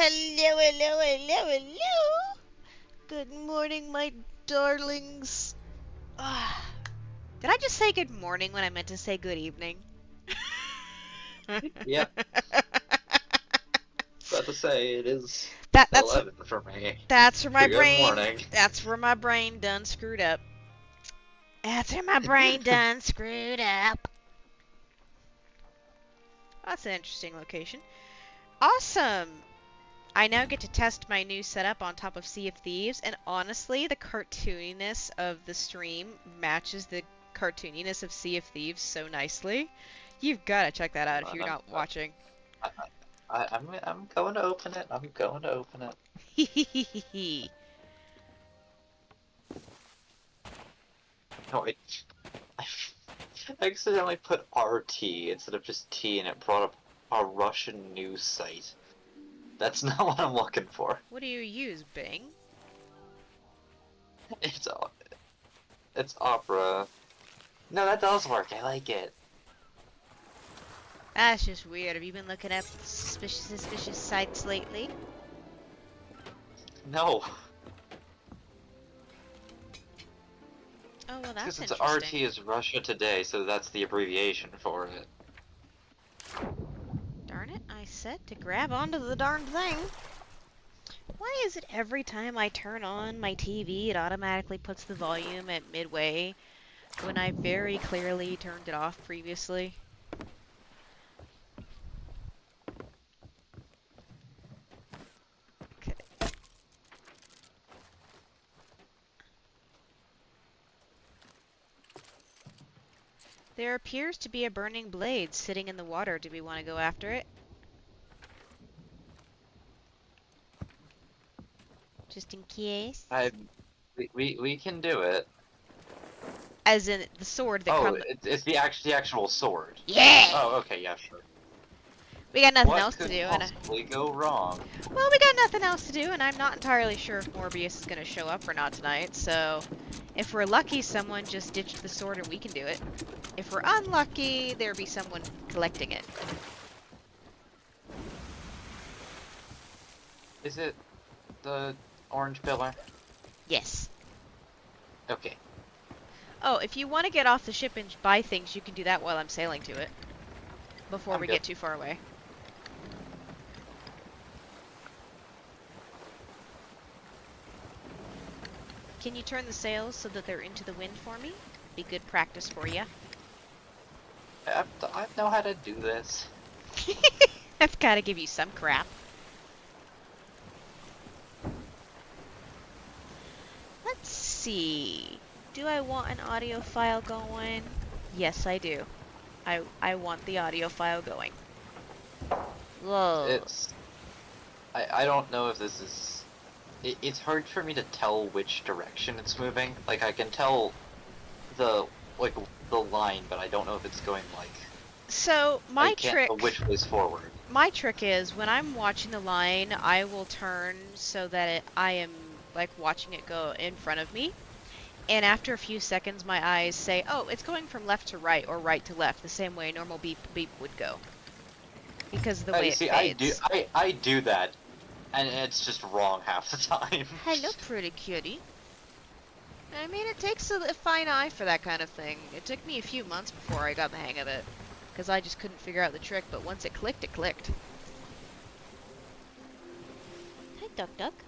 Hello, hello, hello, hello. Good morning, my darlings. Ah, did I just say good morning when I meant to say good evening? Yeah, about to say it is That's 11 for me. that's where my Good brain morning. that's where my brain done screwed up. That's where my brain done screwed up. That's an interesting location. Awesome. I now get to test my new setup on top of Sea of Thieves, and honestly, the cartooniness of the stream matches the cartooniness of Sea of Thieves so nicely. You've got to check that out if Hold you're on, not watching. I'm going to open it. I'm going to open it. Hehehehe. No, I accidentally put RT instead of just T, and it brought up a Russian news site. That's not what I'm looking for. What do you use, Bing? It's it's Opera. No, that does work. I like it. That's just weird. Have you been looking up suspicious sites lately? No, Oh, well, because that's it's interesting. RT is Russia Today, so that's the abbreviation for it. Darn it, I said to grab onto the darn thing. Why is it every time I turn on my TV, it automatically puts the volume at midway when I very clearly turned it off previously? Okay. There appears to be a burning blade sitting in the water. Do we want to go after it? Just in case? I we can do it. As in the sword that Oh, comes. it's the actual sword. Yeah! Oh, okay, yeah, sure. We got nothing What else to could do, and possibly go wrong? well, we got nothing else to do, and I'm not entirely sure if Morbius is gonna show up or not tonight. So, if we're lucky, someone just ditched the sword and we can do it. If we're unlucky, there'll be someone collecting it. Is it the orange pillar? Yes. Okay. Oh, if you want to get off the ship and buy things, you can do that while I'm sailing to it. Before I'm we good. get too far away. Can you turn the sails so that they're into the wind for me? Be good practice for you. I know how to do this. I've got to give you some crap. Let's see. Do I want an audio file going? Yes, I do. I want the audio file going. Whoa. It's I don't know if this is it's hard for me to tell which direction it's moving. Like I can tell the like the line, but I don't know if it's going like So, I my can't tell trick which way's forward. my trick is when I'm watching the line, I will turn so that I am like watching it go in front of me. And after a few seconds, my eyes say, "Oh, it's going from left to right or right to left, the same way a normal beep beep would go." Because of the way You it see, fades. I do that, and it's just wrong half the time. Hello, pretty kitty. I mean, it takes a fine eye for that kind of thing. It took me a few months before I got the hang of it, because I just couldn't figure out the trick, but once it clicked, it clicked. Hi, Duck Duck.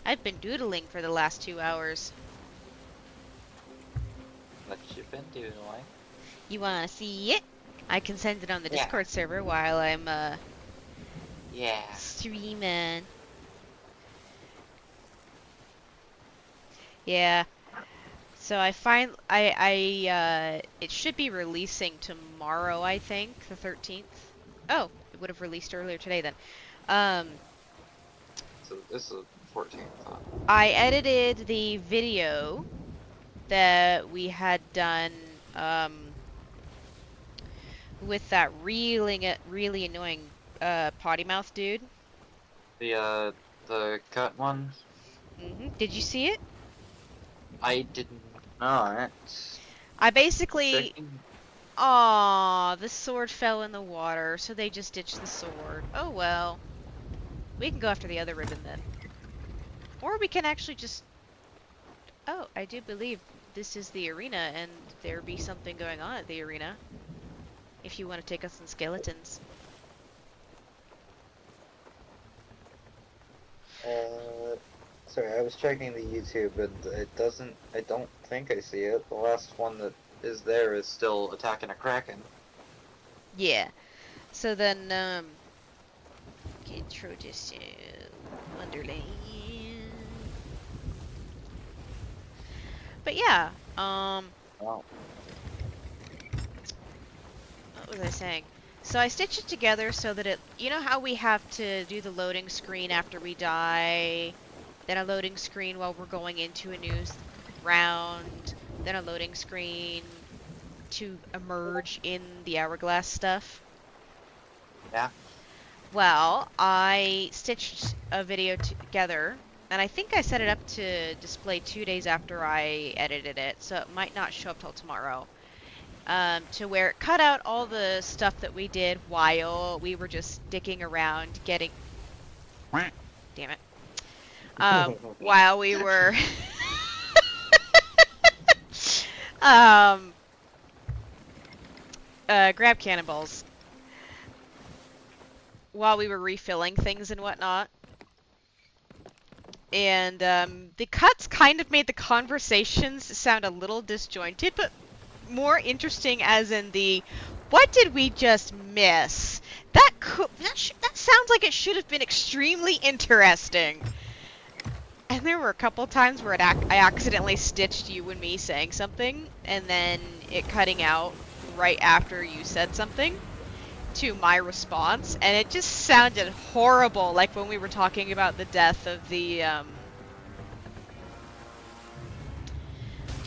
I've been doodling for the last 2 hours. What you been doing? You wanna see it? I can send it on the Yeah. Discord server while I'm, Yeah. streaming. Yeah. So it should be releasing tomorrow, I think, the 13th. Oh, it would have released earlier today then. Um, So this is 14th. I edited the video that we had done, with that really annoying, potty mouth dude. The cut one. Did you see it? I did not. I basically, Checking. Aw, the sword fell in the water, so they just ditched the sword. Oh well. We can go after the other ribbon then. Or we can actually just... Oh, I do believe this is the arena, and there be something going on at the arena. If you want to take us in skeletons. Sorry, I was checking the YouTube and it doesn't, I don't think I see it. The last one that is there is still attacking a kraken. Yeah. So then, control this, Wonderland. But yeah, Wow. what was I saying? So I stitched it together so that it, you know how we have to do the loading screen after we die, then a loading screen while we're going into a new round, then a loading screen to emerge in the hourglass stuff? Yeah. Well, I stitched a video together, and I think I set it up to display 2 days after I edited it, so it might not show up till tomorrow. To where it cut out all the stuff that we did while we were just dicking around getting... Damn it. While we were... grab cannonballs. While we were refilling things and whatnot. And the cuts kind of made the conversations sound a little disjointed, but more interesting as in the, what did we just miss? That sounds like it should have been extremely interesting. And there were a couple times where I accidentally stitched you and me saying something, and then it cutting out right after you said something to my response, and it just sounded horrible, like when we were talking about the death of the,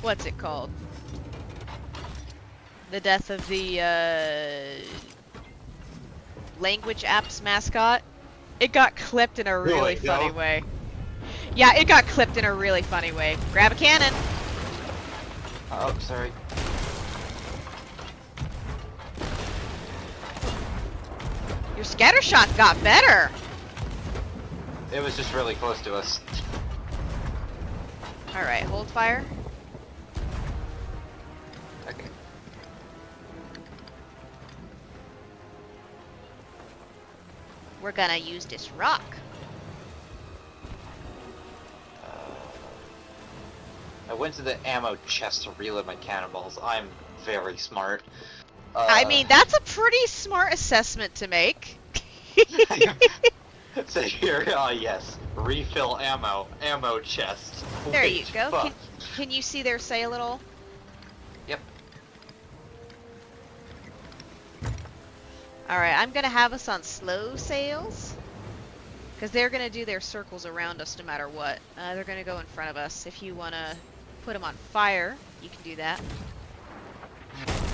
what's it called? The death of the, language apps mascot. It got clipped in a really funny way. Yeah, it got clipped in a really funny way. Grab a cannon! Oh, sorry. Your scatter shot got better! It was just really close to us. Alright, hold fire. Okay. We're gonna use this rock. I went to the ammo chest to reload my cannonballs. I'm very smart. I mean, that's a pretty smart assessment to make. So here, yes, refill ammo chest. There you Wait, go. fuck. Can you see their sail at all? Yep. Alright, I'm gonna have us on slow sails. Because they're gonna do their circles around us no matter what. They're gonna go in front of us. If you wanna put them on fire, you can do that.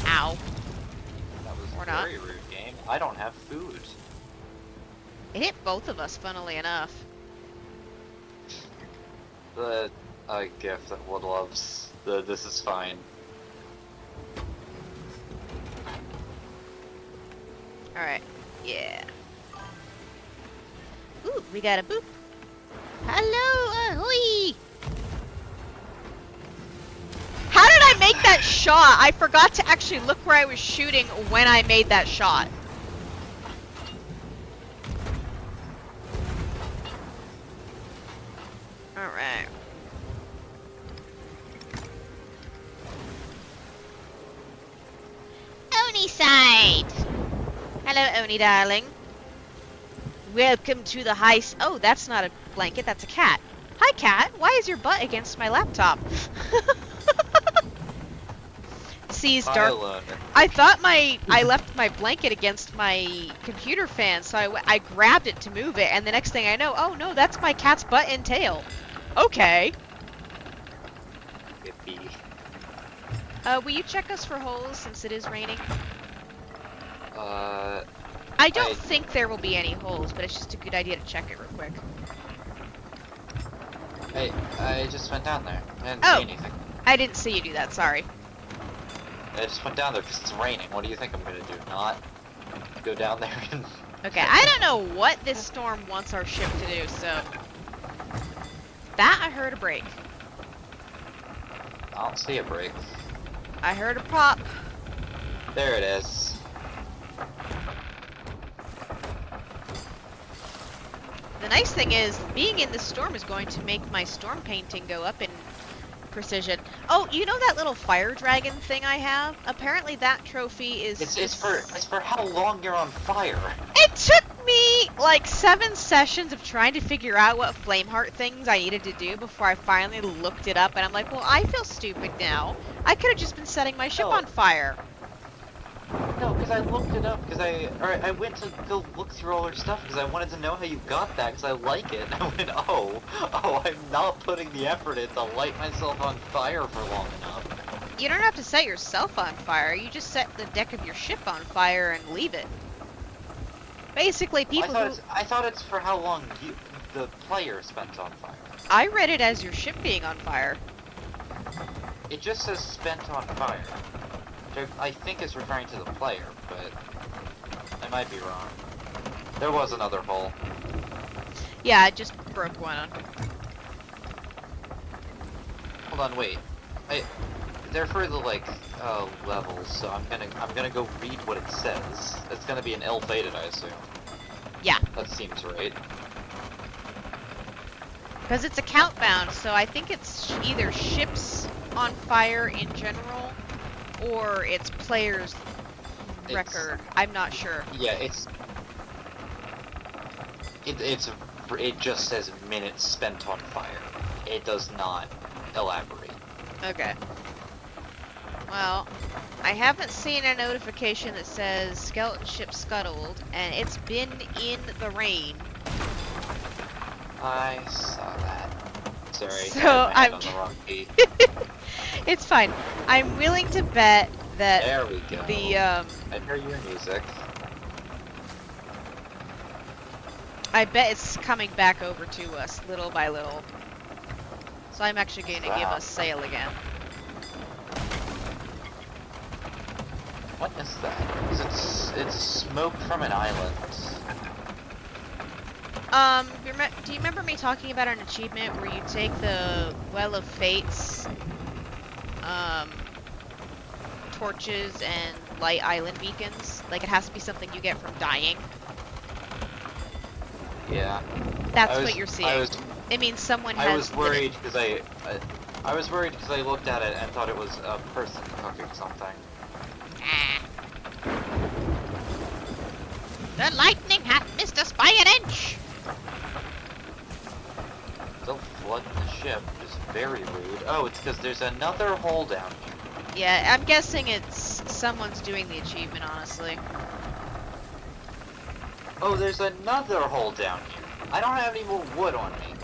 Ow. That was Or a not. very rude game. I don't have food. It hit both of us, funnily enough. The gift that Wood loves. The this is fine. Alright, yeah. Ooh, we got a boop. Hello, ahoy! How did I make that shot? I forgot to actually look where I was shooting when I made that shot. Alright. Oni side! Hello, Oni darling. Welcome to the oh, that's not a blanket, that's a cat. Hi, cat. Why is your butt against my laptop? Sees dark. I thought I left my blanket against my computer fan, so I grabbed it to move it, and the next thing I know, oh no, that's my cat's butt and tail. Okay. Will you check us for holes since it is raining? I don't think there will be any holes, but it's just a good idea to check it real quick. Hey, I just went down there. I didn't see anything. I didn't see you do that, sorry. I just went down there because it's raining. What do you think I'm gonna do? Not go down there and... Okay, I don't know what this storm wants our ship to do, so... That I heard a break. I don't see a break. I heard a pop. There it is. The nice thing is, being in this storm is going to make my storm painting go up in precision. Oh, you know that little fire dragon thing I have? Apparently that trophy is... It's for how long you're on fire. It took me like 7 sessions of trying to figure out what Flameheart things I needed to do before I finally looked it up, and I'm like, well, I feel stupid now. I could have just been setting my ship on fire. No, because I looked it up, because I went to go look through all her stuff, because I wanted to know how you got that, because I like it, and I went, oh, I'm not putting the effort in to light myself on fire for long enough. You don't have to set yourself on wire, you just set the deck of your ship on fire and leave it. Basically, people I thought it's for how long the player spent on fire. I read it as your ship being on fire. It just says spent on fire. Which I think is referring to the player, but I might be wrong. There was another hole. Yeah, I just broke one. Hold on, wait. They're for the levels, so I'm gonna go read what it says. It's gonna be an ill-fated, I assume. Yeah. That seems right. Because it's account bound, so I think it's either ships on fire in general, or it's players' record. I'm not sure. Yeah, it just says minutes spent on fire. It does not elaborate. Okay. Well, I haven't seen a notification that says skeleton ship scuttled, and it's been in the rain. I saw that. Sorry, So I had my hand on the wrong key. It's fine. I'm willing to bet that There we go. I hear your music. I bet it's coming back over to us little by little. So I'm actually going to give us sail again. What is that? It's smoke from an island. Do you remember me talking about an achievement where you take the Well of Fates, torches and light island beacons? Like, it has to be something you get from dying. Yeah. That's what you're seeing. It means someone has... I was worried because I looked at it and thought it was a person cooking something. Ah. The lightning hath missed us by an inch! Still flooding the ship, which is very rude. Oh, it's because there's another hole down here. Yeah, I'm guessing it's someone's doing the achievement, honestly. Oh, there's another hole down here. I don't have any more wood on me.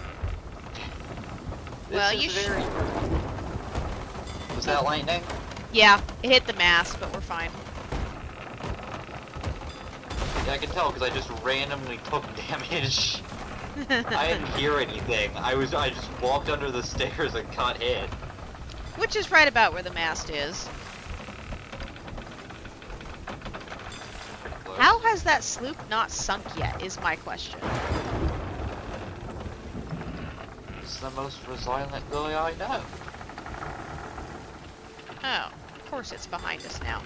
Well, This you is very rude. Was that lightning? Yeah, it hit the mast, but we're fine. Yeah, I can tell because I just randomly took damage. I didn't hear anything. I just walked under the stairs and got hit. Which is right about where the mast is. How has that sloop not sunk yet, is my question. It's the most resilient guy I know. Oh, of course it's behind us now.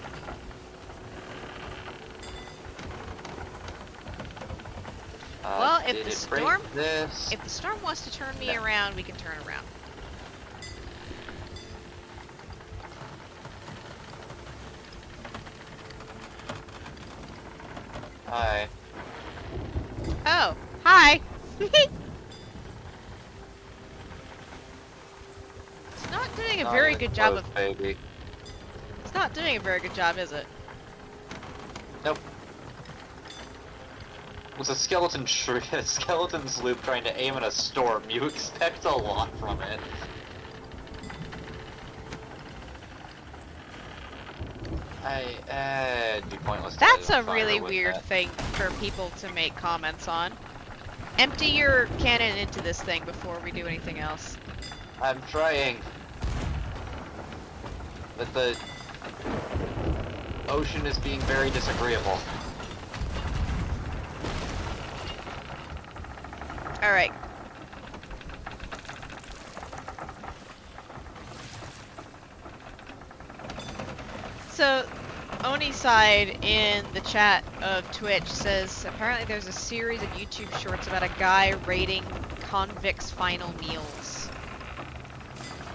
Well, if the storm wants to turn me around, we can turn around. Hi. Oh, hi. It's not doing a very good job of... Baby. It's not doing a very good job, is it? Nope. With a skeleton sloop trying to aim at a storm, you expect a lot from it. It'd be pointless to That's light a on fire really with weird that. thing for people to make comments on. Empty your cannon into this thing before we do anything else. I'm trying. But Ocean is being very disagreeable. Alright. So, Oniside in the chat of Twitch says apparently there's a series of YouTube shorts about a guy rating convicts' final meals.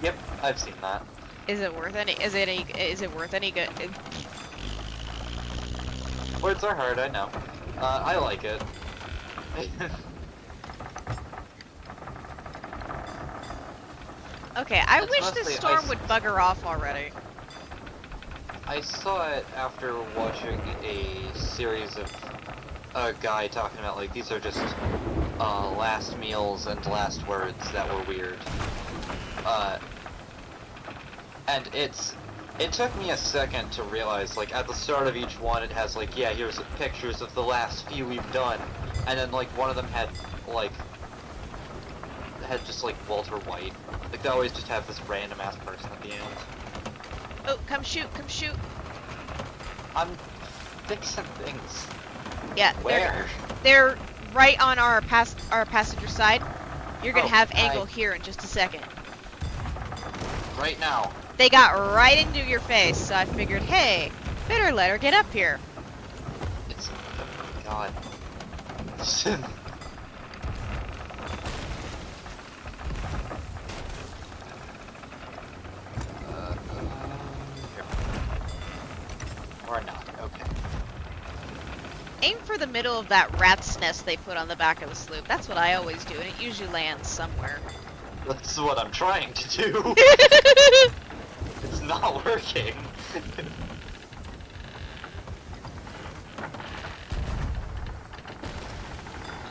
Yep, I've seen that. Is it worth any? Is it worth any good? Words are hard, I know. I like it. Okay, I It's wish this mostly storm would bugger off already. I saw it after watching a series of a guy talking about like these are just last meals and last words that were weird. And it took me a second to realize, like, at the start of each one it has like, yeah, here's pictures of the last few we've done, and then like one of them had just like Walter White. Like they always just have this random ass person at the end. Oh, come shoot, come shoot. I'm fixing things. Yeah, Where? they're right on our passenger side. You're gonna Oh, have angle here in just a second. Right now. They got right into your face, so I figured, hey, better let her get up here. It's God. Here. Or not. Okay. Aim for the middle of that rat's nest they put on the back of the sloop. That's what I always do, and it usually lands somewhere. That's what I'm trying to do. It's not working.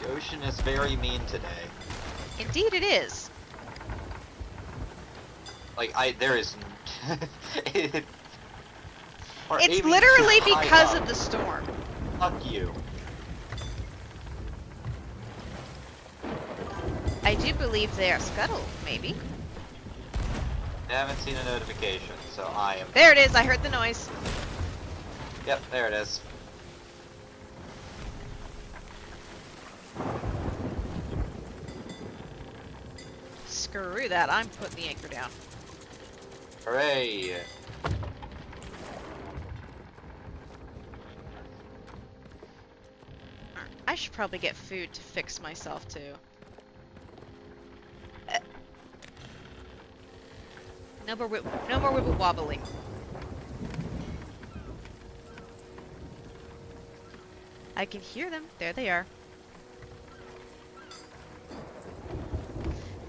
The ocean is very mean today. Indeed it is. Like, there is... Or It's aiming literally too high because up. of the storm. Fuck you. I do believe they are scuttled, maybe. I haven't seen a notification, so I am... There it is, I heard the noise. Yep, there it is. Screw that, I'm putting the anchor down. Hooray! I should probably get food to fix myself too. No more wibble wobbling. I can hear them. There they are.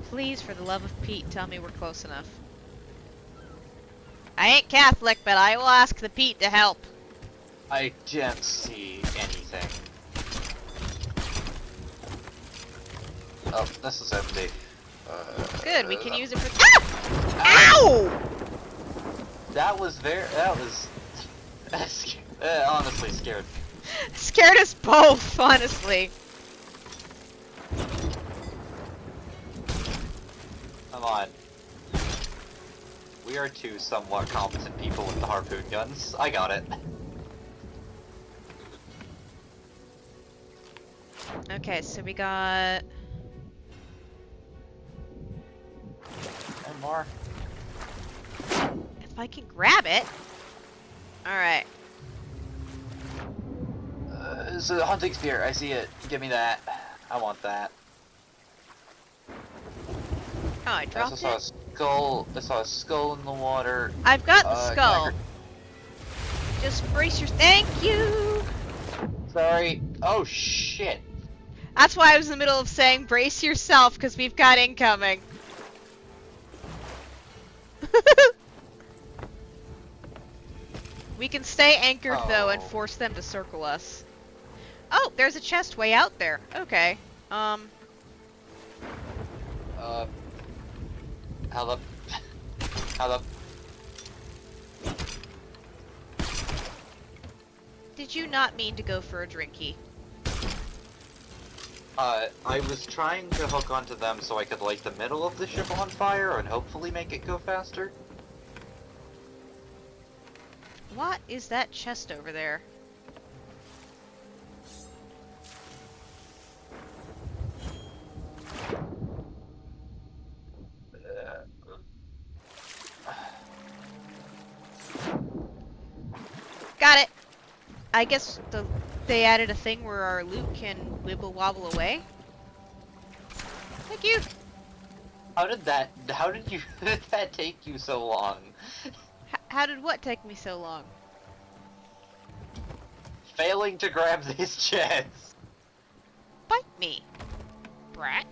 Please, for the love of Pete, tell me we're close enough. I ain't Catholic, but I will ask the Pete to help. I can't see anything. Oh, this is empty. Good, we can use it for- Ah! Ow! That was honestly scared. Scared us both, honestly. Come on. We are two somewhat competent people with the harpoon guns. I got it. Okay, so we got... And more. If I can grab it. Alright. It's a hunting spear. I see it. Give me that. I want that. Oh, I I dropped also saw a it. skull. I saw a skull in the water. I've got the Can I skull. Just brace your... Thank you! Sorry. Oh shit. That's why I was in the middle of saying brace yourself, because we've got incoming. We can stay anchored, though, and Oh. force them to circle us. Oh, there's a chest way out there. Okay. How the... How the... Did you not mean to go for a drinky? I was trying to hook onto them so I could light the middle of the ship on fire and hopefully make it go faster. What is that chest over there? Got it! I guess they added a thing where our loot can wibble wobble away. Thank you! How did that take you so long? How did what take me so long? Failing to grab these chests. Bite me, brat.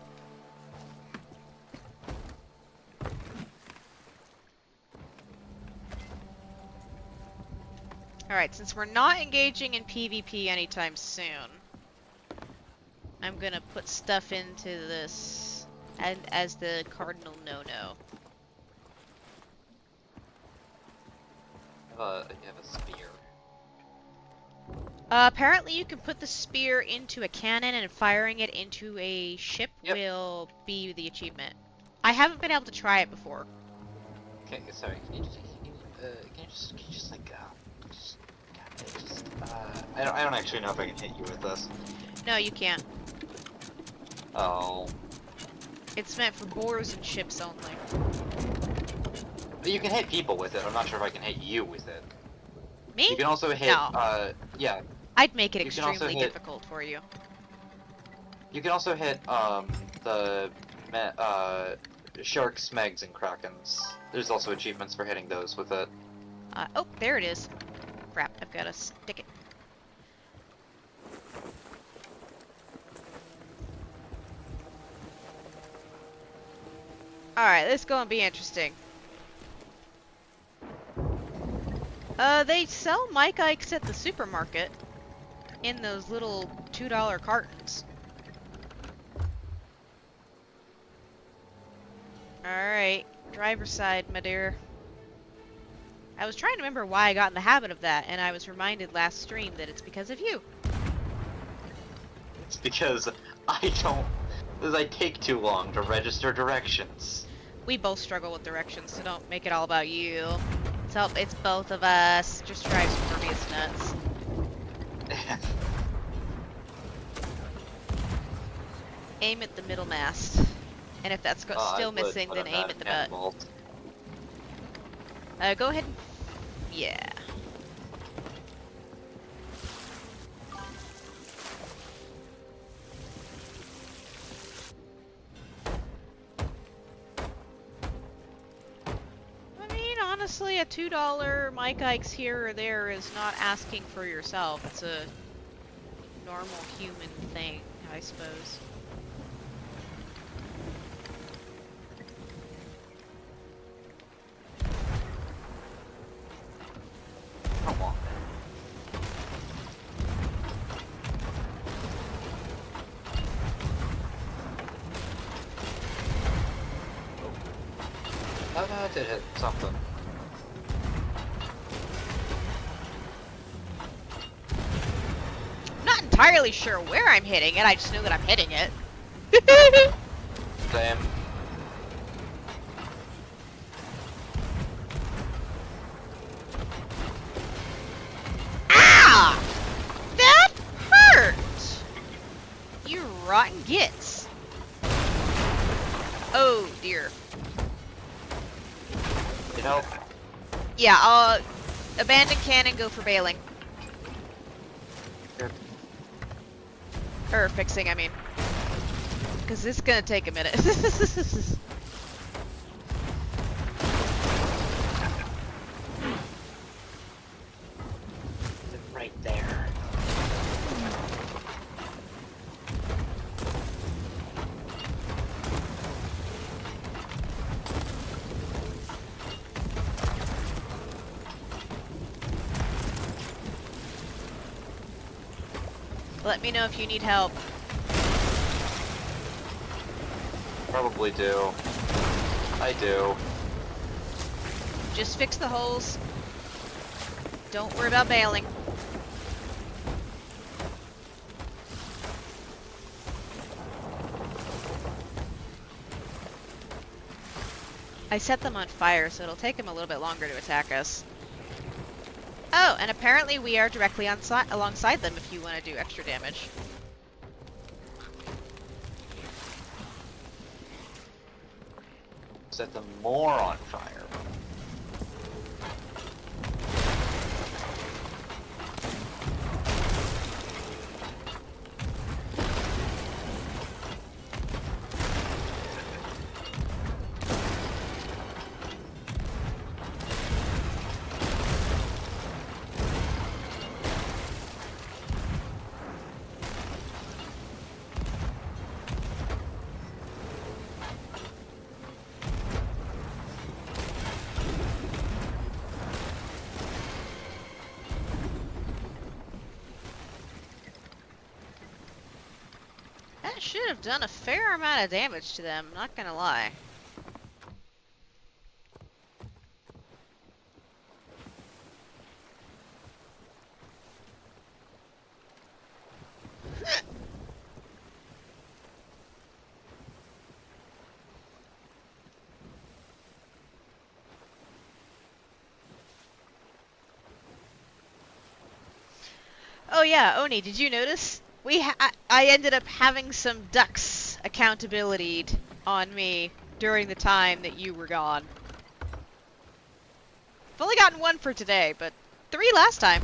Alright, since we're not engaging in PvP anytime soon, I'm gonna put stuff into this and as the cardinal no-no. You have a spear. Apparently you can put the spear into a cannon and firing it into a ship will be the achievement. I haven't been able to try it before. Okay, sorry. Can you just like I don't actually know if I can hit you with this. No, you can't. Oh. It's meant for boars and ships only. But you can hit people with it. I'm not sure if I can hit you with it. Me? You can also hit. No. Yeah. I'd make it You can also extremely hit- difficult for you. You can also hit the sharks, megs, and krakens. There's also achievements for hitting those with it. Oh, there it is. Crap, I've got to stick it. Alright, this is gonna be interesting. They sell Mike Ikes at the supermarket in those little $2 cartons. Alright, driver's side, my dear. I was trying to remember why I got in the habit of that, and I was reminded last stream that it's because of you. It's because I take too long to register directions. We both struggle with directions, so don't make it all about you. It's both of us. It just drives Morbius nuts. Aim at the middle mast. And if that's still missing, then aim at the butt. Go ahead and... Yeah. I mean, honestly, a $2 Mike Ikes here or there is not asking for yourself. It's a normal human thing, I suppose. Come on. Oh, no, I did hit something. I'm not entirely sure where I'm hitting it, I just know that I'm hitting it. Same. Ah! That hurt! You rotten gits. Oh dear. You know, Yeah, abandon cannon, go for bailing. Good. Or fixing, I mean. Because this is gonna take a minute. right there. Let me know if you need help. Probably do. I do. Just fix the holes. Don't worry about bailing. I set them on fire, so it'll take them a little bit longer to attack us. Oh, and apparently we are directly alongside them if you want to do extra damage. Set them more on fire. That should have done a fair amount of damage to them, not gonna lie. Oh yeah, Oni, did you notice? I ended up having some ducks accountability on me during the time that you were gone. I've only gotten one for today, but 3 last time.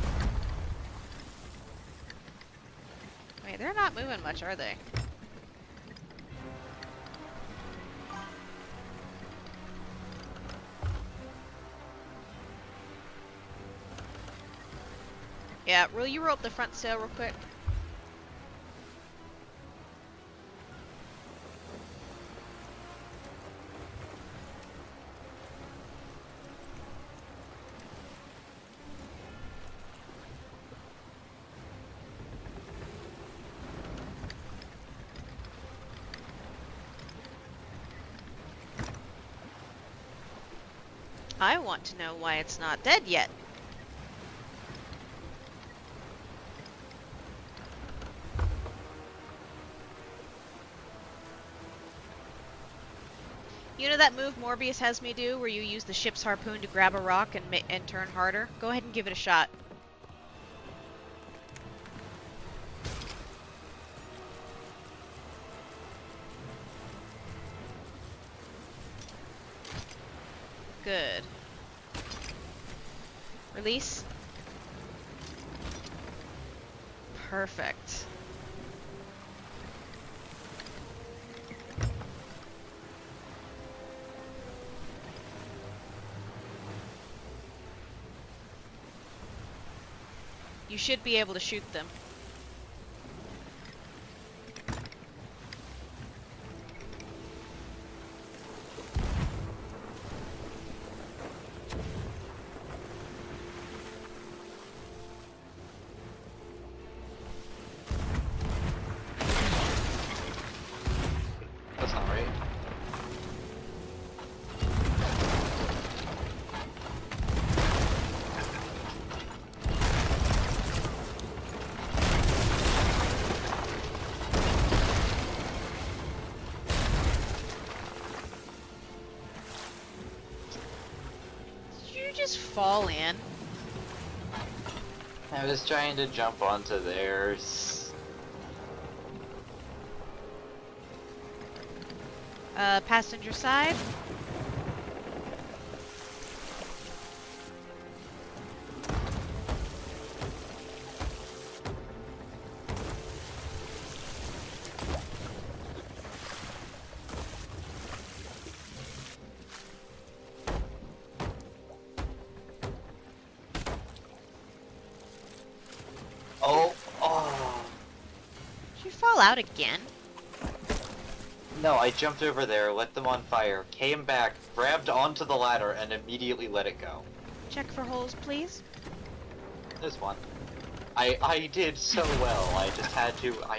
Wait, they're not moving much, are they? Yeah, will you roll up the front sail real quick? I want to know why it's not dead yet. You know that move Morbius has me do, where you use the ship's harpoon to grab a rock and turn harder? Go ahead and give it a shot. Good. Release. Perfect. You should be able to shoot them. That's not right. Did you just fall in? I was trying to jump onto theirs. Passenger side. Oh, oh. Did you fall out again? No, I jumped over there, lit them on fire, came back, grabbed onto the ladder, and immediately let it go. Check for holes, please. There's one. I did so well. I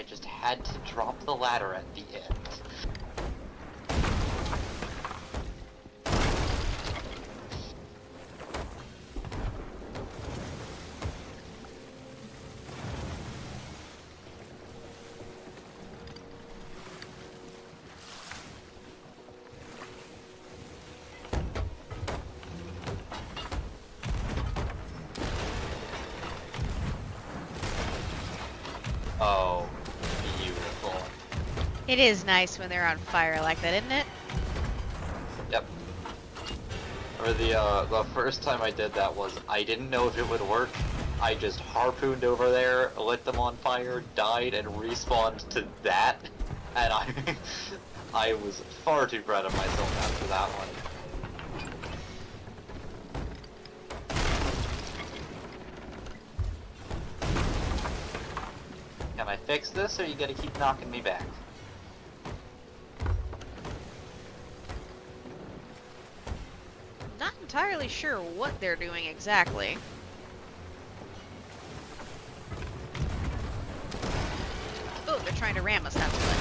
just had to drop the ladder at the end. It is nice when they're on fire like that, isn't it? Yep. Or the first time I did that was I didn't know if it would work. I just harpooned over there, lit them on fire, died, and respawned to that. And I was far too proud of myself after that one. Can I fix this, or you gotta keep knocking me back? Not entirely sure what they're doing exactly. Oh, they're trying to ram us, that's what.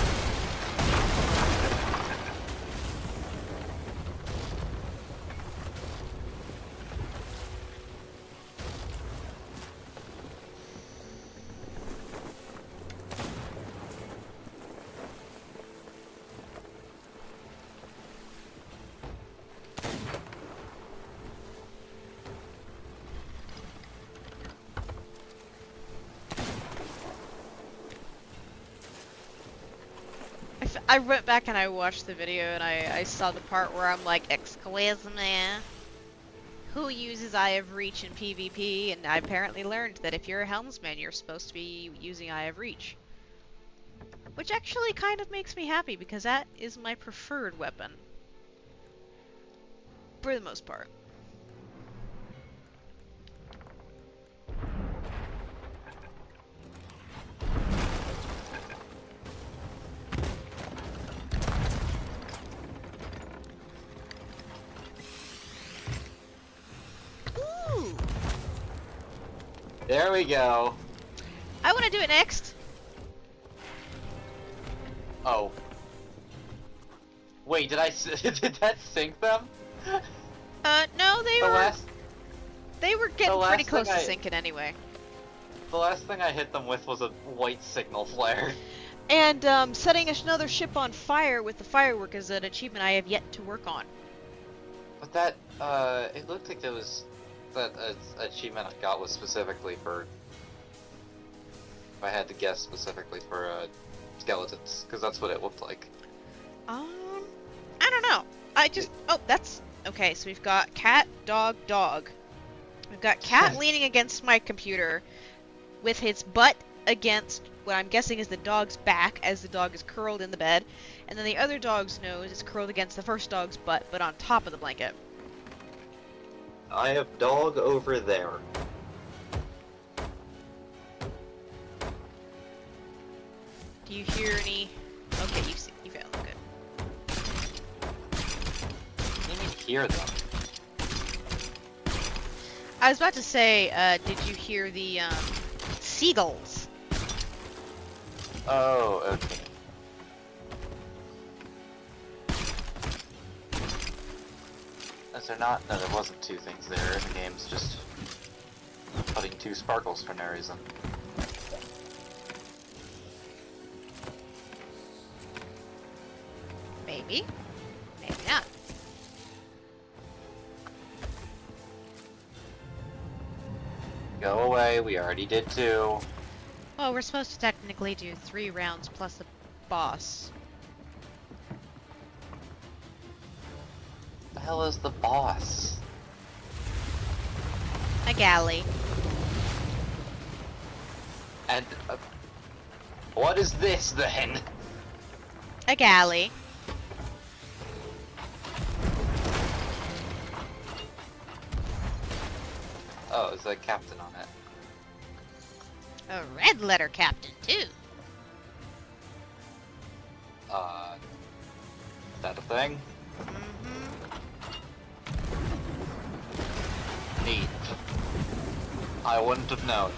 I went back and I watched the video and I saw the part where I'm like, excuse me, who uses Eye of Reach in PvP? And I apparently learned that if you're a helmsman, you're supposed to be using Eye of Reach. Which actually kind of makes me happy because that is my preferred weapon. For the most part. Ooh! There we go. I want to do it next. Oh. Wait, did did that sink them? No, they were getting last pretty close thing to I- sinking anyway. The last thing I hit them with was a white signal flare. And setting another ship on fire with the firework is an achievement I have yet to work on. But that, it looked like that achievement I got was specifically for, if I had to guess, specifically for, skeletons, because that's what it looked like. I don't know. Oh, that's, okay, so we've got cat, dog, dog. We've got cat leaning against my computer with his butt against what I'm guessing is the dog's back as the dog is curled in the bed. And then the other dog's nose is curled against the first dog's butt, but on top of the blanket. I have dog over there. Do you hear any? Okay, you found them. Good. I didn't even hear them. I was about to say, did you hear the seagulls? Oh, okay. Is there not? No, there wasn't two things there. The game's just putting two sparkles for no reason. Maybe. Maybe not. Go away, we already did two. Well, we're supposed to technically do 3 rounds plus a boss. The hell is the boss? A galley. And, what is this then? A galley. Oh, is that captain on it? A red letter captain, too. Is that a thing? Mm-hmm. Neat. I wouldn't have known.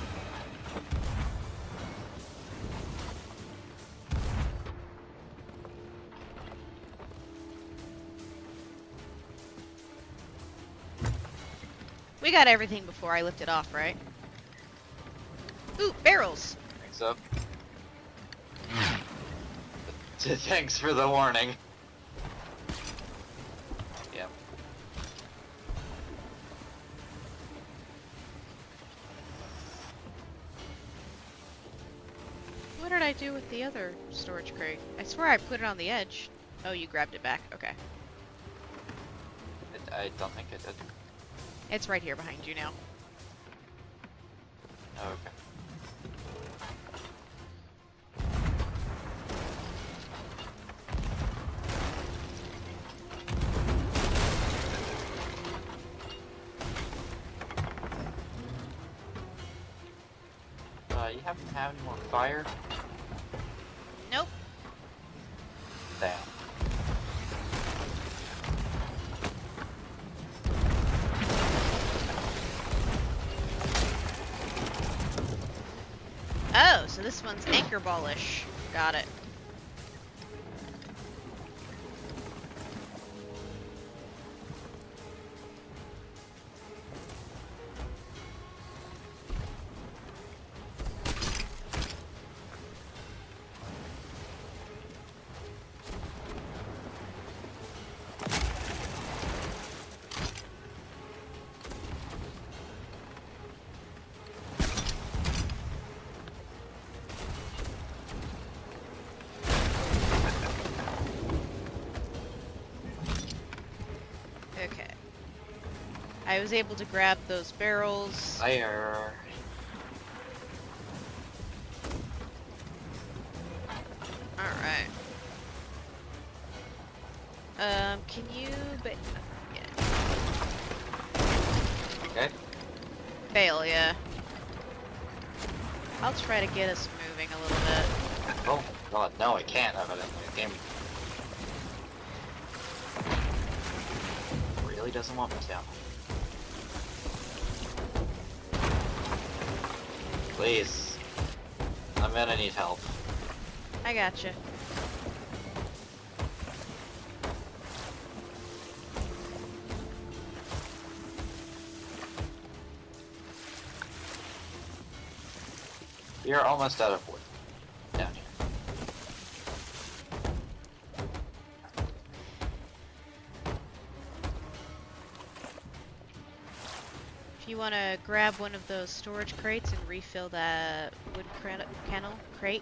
We got everything before I lift it off, right? Ooh, barrels. Thanks up. Thanks for the warning. Yep. What did I do with the other storage crate? I swear I put it on the edge. Oh, you grabbed it back. Okay. I don't think I did. It's right here behind you now. Oh, okay. You happen to have any more fire? Nope. Damn. Oh, so this one's anchor ballish. Got it. Okay. I was able to grab those barrels. Fire. Alright. Can you... yeah. Okay. Fail, yeah. I'll try to get us moving a little bit. Oh god, no, I can't. The game really doesn't want me to. Please. I'm gonna need help. I gotcha. You're almost out of wood. Down here. If you want to grab one of those storage crates and refill that wood crate?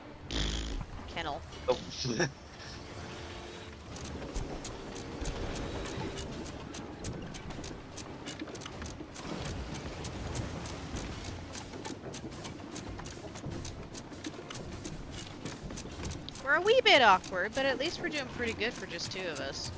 Kennel. Oh. We're a wee bit awkward, but at least we're doing pretty good for just two of us.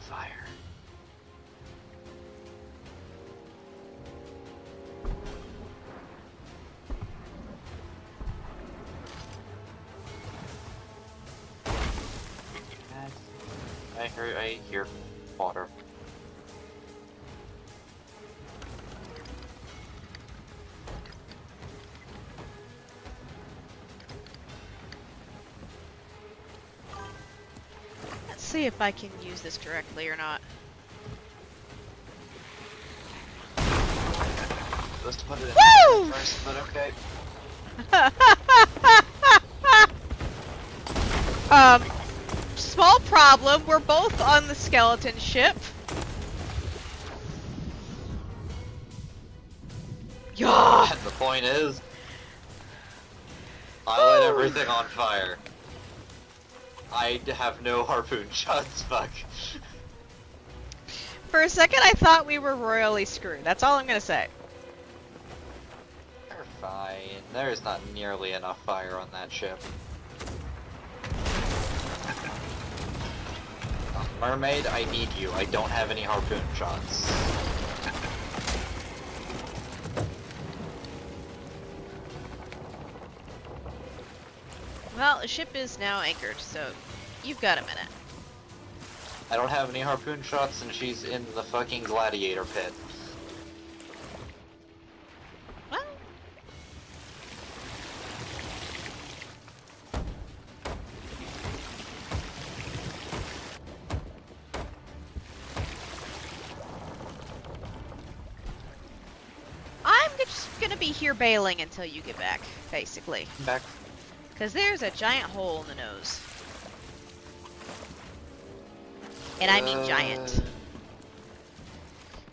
Fire. I hear water. Let's see if I can use this correctly or not. Supposed to put it in Woo! first, but okay. Small problem. We're both on the skeleton ship. Yeah. And the point is, I lit everything on fire. I have no harpoon shots, fuck. For a second, I thought we were royally screwed. That's all I'm gonna say. They're fine. There's not nearly enough fire on that ship. Mermaid, I need you. I don't have any harpoon shots. Well, the ship is now anchored, so you've got a minute. I don't have any harpoon shots, and she's in the fucking gladiator pit. Well, I'm just gonna be here bailing until you get back, basically. Back. Because there's a giant hole in the nose. And I mean giant.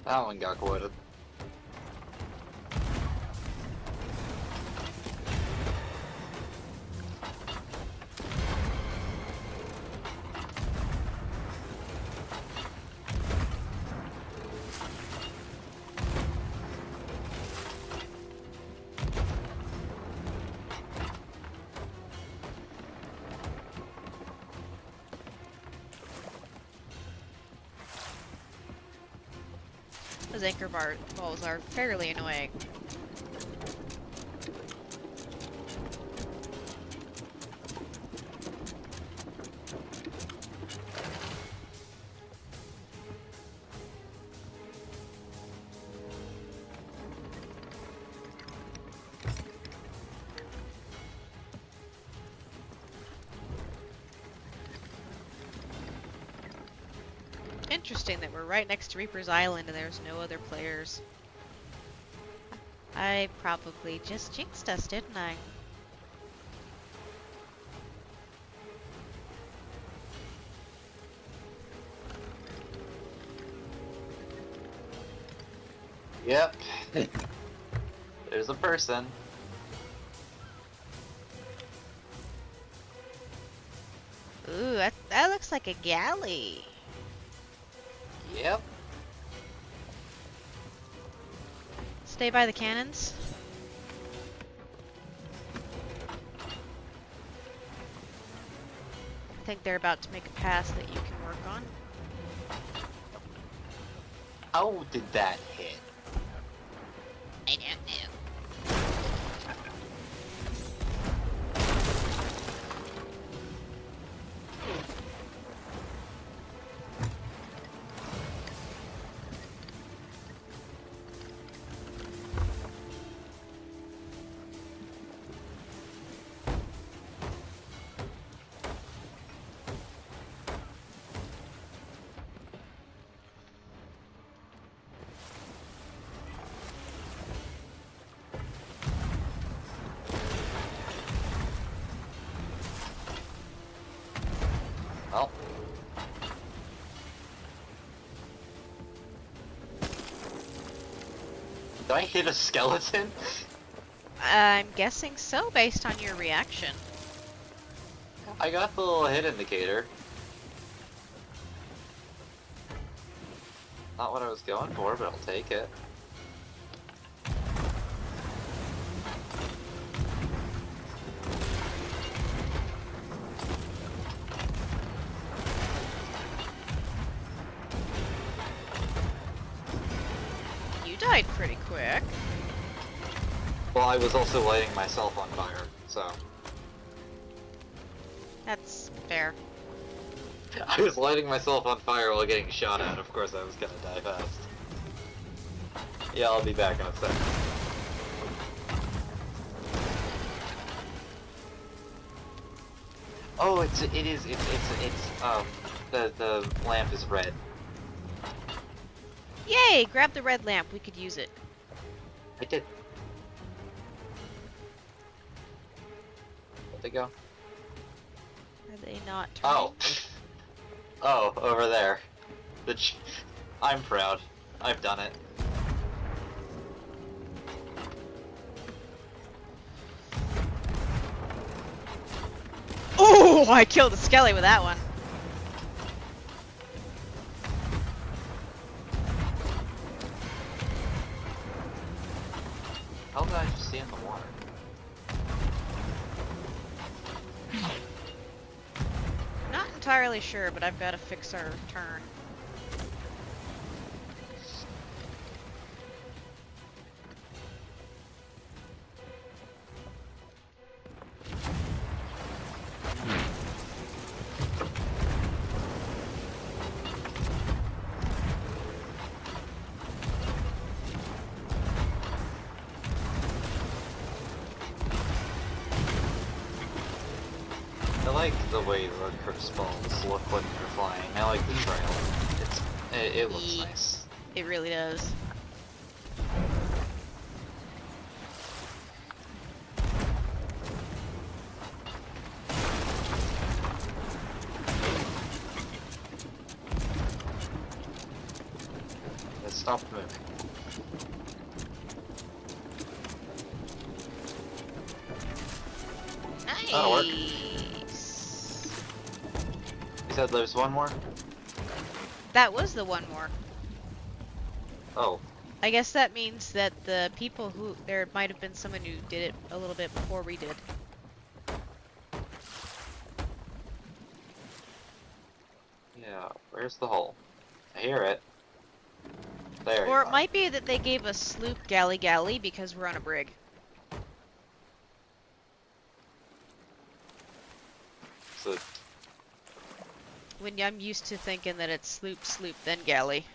That one got quoted. Those anchor balls are fairly annoying. Interesting that we're right next to Reaper's Island and there's no other players. I probably just jinxed us, didn't I? Yep. There's a person. Ooh, that looks like a galley. Yep. Stay by the cannons. I think they're about to make a pass that you can work on. How did that hit? I don't know. Well. Did I hit a skeleton? I'm guessing so based on your reaction. I got the little hit indicator. Not what I was going for, but I'll take it. You died pretty quick. Well, I was also lighting myself on fire, so... That's fair. I was lighting myself on fire while getting shot at. Of course I was gonna die fast. Yeah, I'll be back in a sec. Oh, it's the lamp is red. Yay! Grab the red lamp. We could use it. I did. Where'd they go? Are they not turning? Oh. Oh, over there. I'm proud. I've done it. Oh! I killed a skelly with that one. How did I just see in the water? Not entirely sure, but I've got to fix our turn. I like the way the crisp balls look when they're flying. I like the trail. It looks nice. It really does. stop moving. That'll work. Nice. You said there's one more? That was the one more. Oh. I guess that means that the people who... There might have been someone who did it a little bit before we did. Yeah, where's the hole? I hear it. There you Or it are. might be that they gave us sloop galley galley because we're on a brig. So, When I'm used to thinking that it's sloop, sloop, then galley.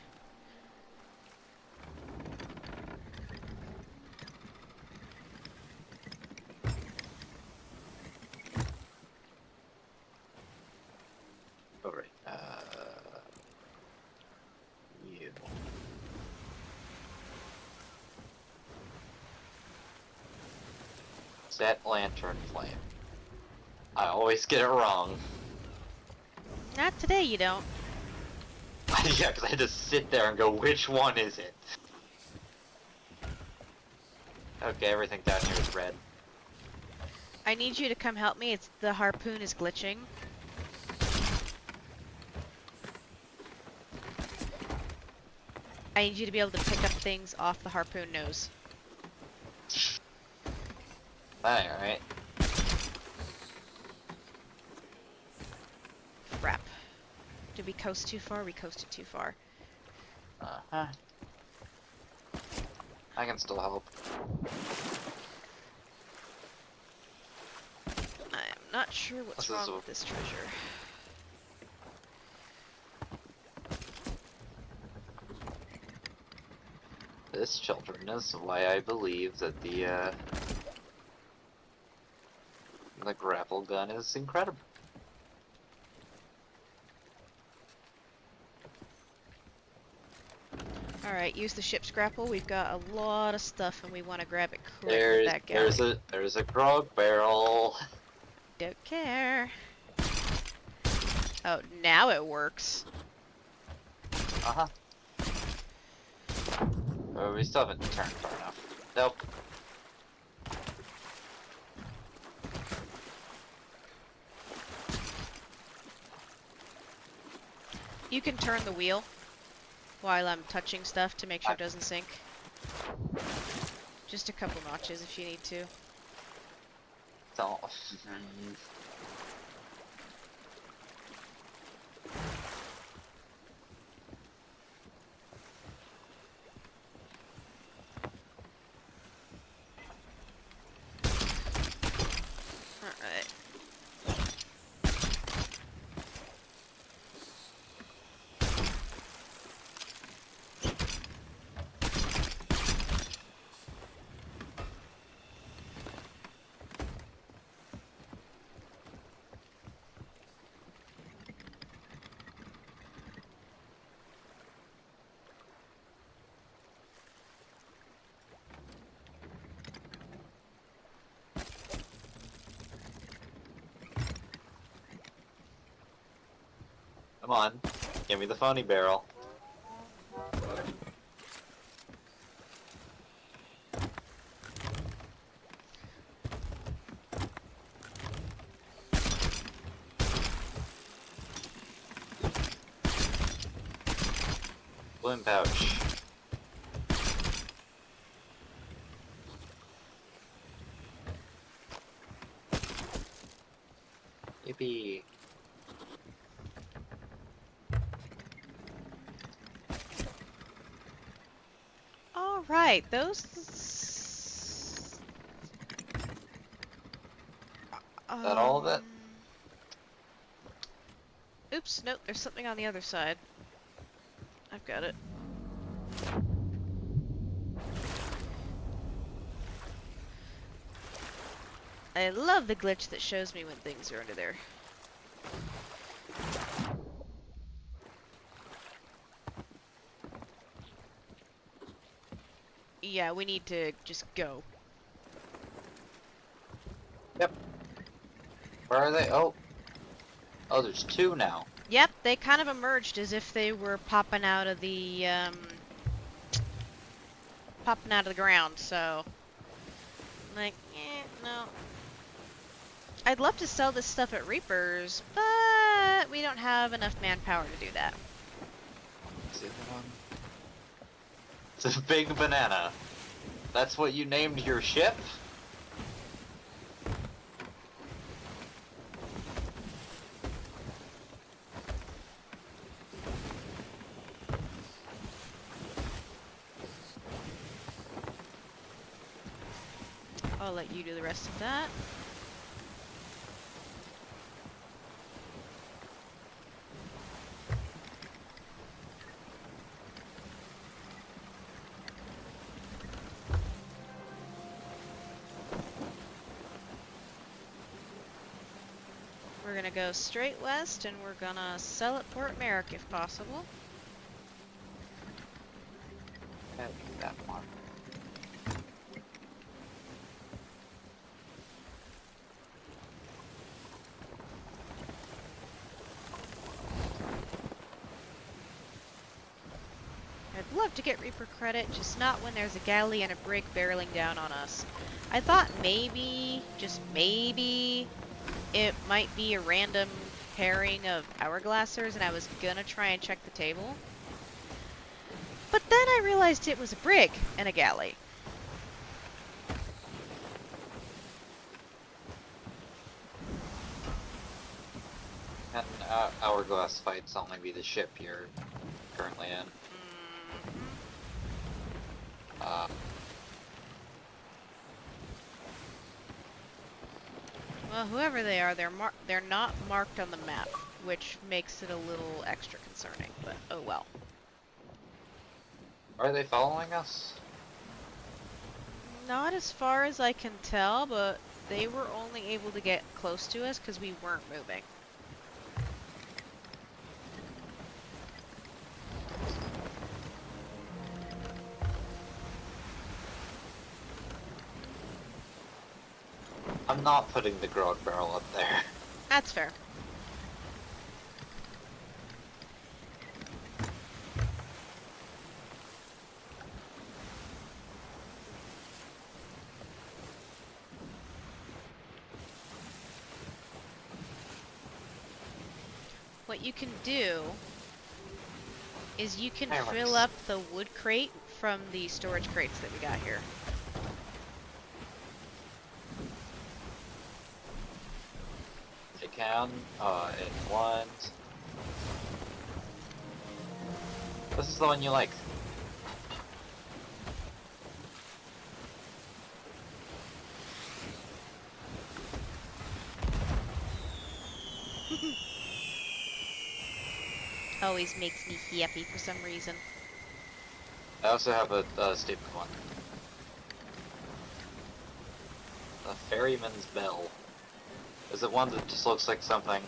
alright. You. Set lantern flame. I always get it wrong. Not today, you don't. Yeah, because I had to sit there and go, which one is it? Okay, everything down here is red. I need you to come help me. It's the harpoon is glitching. I need you to be able to pick up things off the harpoon nose. Alright. Crap. Did we coast too far? We coasted too far. Uh-huh. I can still help. I am not sure what's wrong with this treasure. This, children, is why I believe that the grapple gun is incredible. Alright, use the ship's grapple. We've got a lot of stuff and we want to grab it quick with that galley. There's a grog barrel. Don't care. Oh, now it works. Uh-huh. Oh, we still haven't turned far enough. Nope. You can turn the wheel while I'm touching stuff to make sure it doesn't sink. Just a couple notches if you need to. Don't. Alright. Come on. Give me the phony barrel. Balloon pouch. Yippee. Alright, those... Is that all of it? Oops, nope, there's something on the other side. I've got it. I love the glitch that shows me when things are under there. Yeah, we need to just go. Yep. Where are they? Oh. Oh, there's two now. Yep, they kind of emerged as if they were popping out of the popping out of the ground, so... Like, no. I'd love to sell this stuff at Reapers, but we don't have enough manpower to do that. See that one? It's a big banana. That's what you named your ship? I'll let you do the rest of that. We're gonna go straight west, and we're gonna sell at Port Merrick if possible. Yeah, that one. I'd love to get Reaper credit, just not when there's a galley and a brig barreling down on us. I thought maybe, just maybe, it might be a random pairing of hourglassers, and I was gonna try and check the table. But then I realized it was a brig and a galley. And hourglass fights only be the ship you're currently in. Uh, Well, whoever they are, they're not marked on the map, which makes it a little extra concerning, but oh well. are they following us? Not as far as I can tell, but they were only able to get close to us because we weren't moving. I'm not putting the grog barrel up there. That's fair. What you can do is you can fill up the wood crate from the storage crates that we got here. It can, it won't. This is the one you like. Always makes me happy for some reason. I also have a stupid one. The ferryman's bell. Is it one that just looks like something?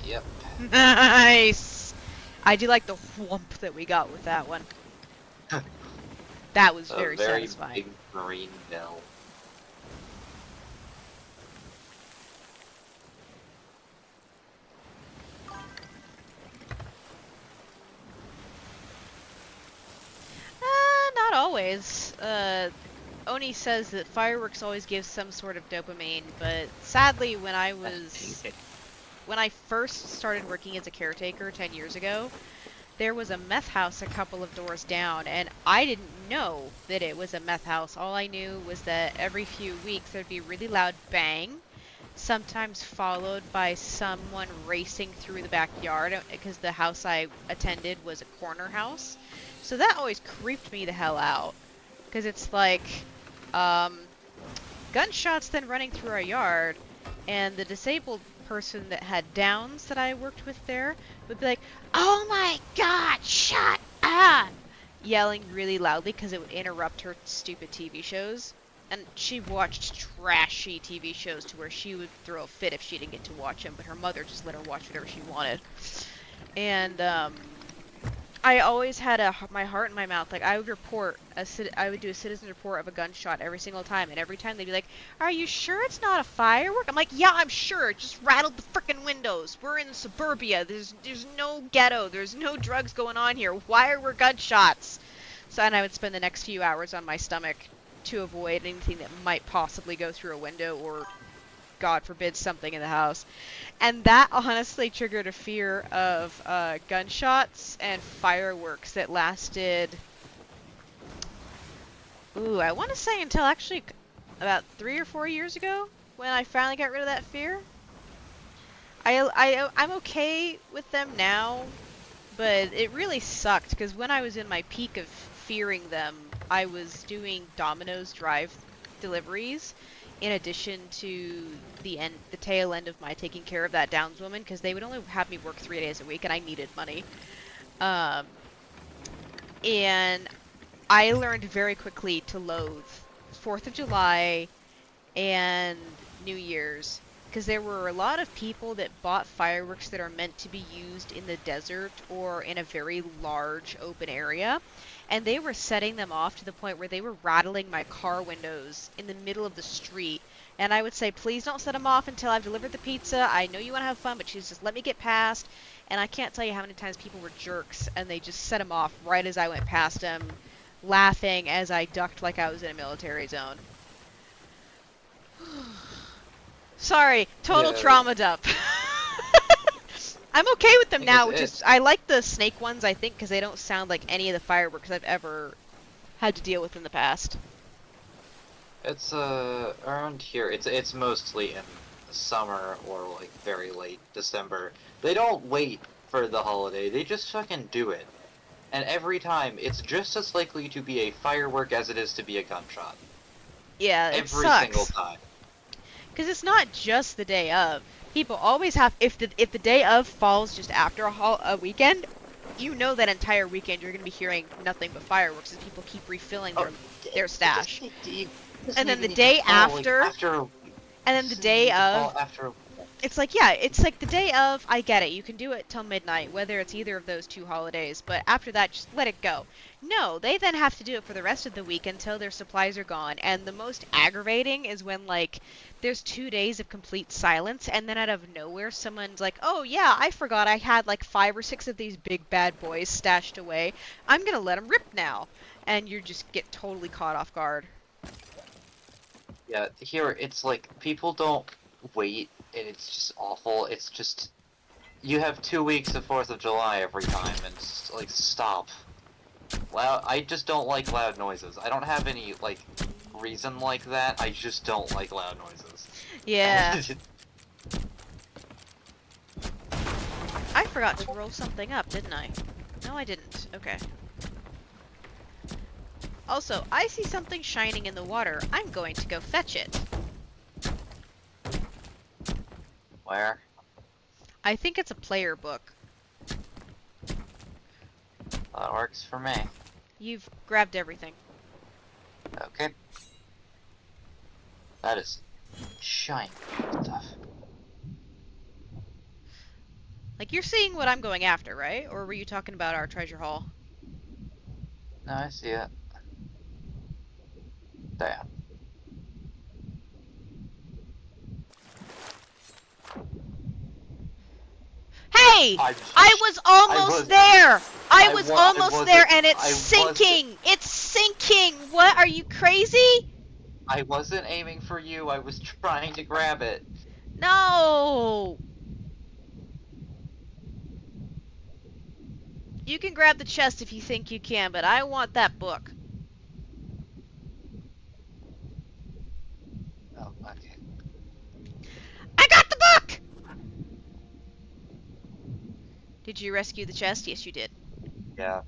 Yep. Nice! I do like the whump that we got with that one. That was very satisfying. Big marine bell. Not always. Oni says that fireworks always give some sort of dopamine, but sadly when I first started working as a caretaker 10 years ago, there was a meth house a couple of doors down, and I didn't know that it was a meth house. All I knew was that every few weeks there'd be a really loud bang, sometimes followed by someone racing through the backyard, because the house I attended was a corner house. So that always creeped me the hell out, because it's like, gunshots then running through our yard, and the disabled person that had downs that I worked with there would be like, "Oh my god, shut up!" yelling really loudly because it would interrupt her stupid TV shows. And she watched trashy TV shows to where she would throw a fit if she didn't get to watch them, but her mother just let her watch whatever she wanted. And I always had my heart in my mouth. Like, I would do a citizen report of a gunshot every single time, and every time they'd be like, "Are you sure it's not a firework?" I'm like, "Yeah, I'm sure. It just rattled the frickin' windows. We're in suburbia. There's no ghetto. There's no drugs going on here. Why are there gunshots?" So, and I would spend the next few hours on my stomach to avoid anything that might possibly go through a window or, God forbid, something in the house. And that honestly triggered a fear of gunshots and fireworks that lasted, ooh, I want to say until actually about 3 or 4 years ago when I finally got rid of that fear. I'm okay with them now, but it really sucked because when I was in my peak of fearing them, I was doing Domino's drive deliveries in addition to the tail end of my taking care of that Downs woman, because they would only have me work 3 days a week and I needed money. Um, and I learned very quickly to loathe 4th of July and New Year's, because there were a lot of people that bought fireworks that are meant to be used in the desert or in a very large open area, and they were setting them off to the point where they were rattling my car windows in the middle of the street. And I would say, please don't set them off until I've delivered the pizza. I know you want to have fun, but just let me get past. And I can't tell you how many times people were jerks and they just set them off right as I went past them, laughing as I ducked like I was in a military zone. Sorry, total Yeah, trauma dump. I'm okay with them thing is, now, which is I like the snake ones, I think, because they don't sound like any of the fireworks I've ever had to deal with in the past. it's around here. It's mostly in the summer or like very late December. They don't wait for the holiday. They just fucking do it. And every time, it's just as likely to be a firework as it is to be a gunshot. Yeah, it Every single sucks. time. Because it's not just the day of. People always have, if the day of falls just after a weekend, you know that entire weekend you're going to be hearing nothing but fireworks as people keep refilling Oh, their it doesn't stash. need to, it doesn't And then even the need to day fall like after, after. and It then the doesn't even day need to of, fall after. it's like, yeah, it's like the day of, I get it. You can do it till midnight, whether it's either of those two holidays, but after that, just let it go. No, they then have to do it for the rest of the week until their supplies are gone. And the most aggravating is when, like, there's 2 days of complete silence, and then out of nowhere, someone's like, oh, yeah, I forgot I had like 5 or 6 of these big bad boys stashed away. I'm gonna let them rip now. And you just get totally caught off guard. Yeah, here it's like people don't wait, and it's just awful. It's just you have 2 weeks of 4th of July every time, and just, like stop. Loud. I just don't like loud noises. I don't have any like reason like that. I just don't like loud Yeah. noises. I forgot to roll something up, didn't I? No, I didn't. Okay. Also, I see something shining in the water. I'm going to go fetch it. Where? I think it's a player book. That works for me. You've grabbed everything. Okay. That is shiny stuff. Like, you're seeing what I'm going after, right? Or were you talking about our treasure haul? No, I see it. There. Hey! I I was I almost was there! I I was was I almost there wasn't and it's I wasn't sinking! It's sinking! What? Are you crazy? I wasn't aiming for you. I was trying to grab it. No! You can grab the chest if you think you can, but I want that book. Oh, okay. I got the book! Did you rescue the chest? Yes, you did. Yeah.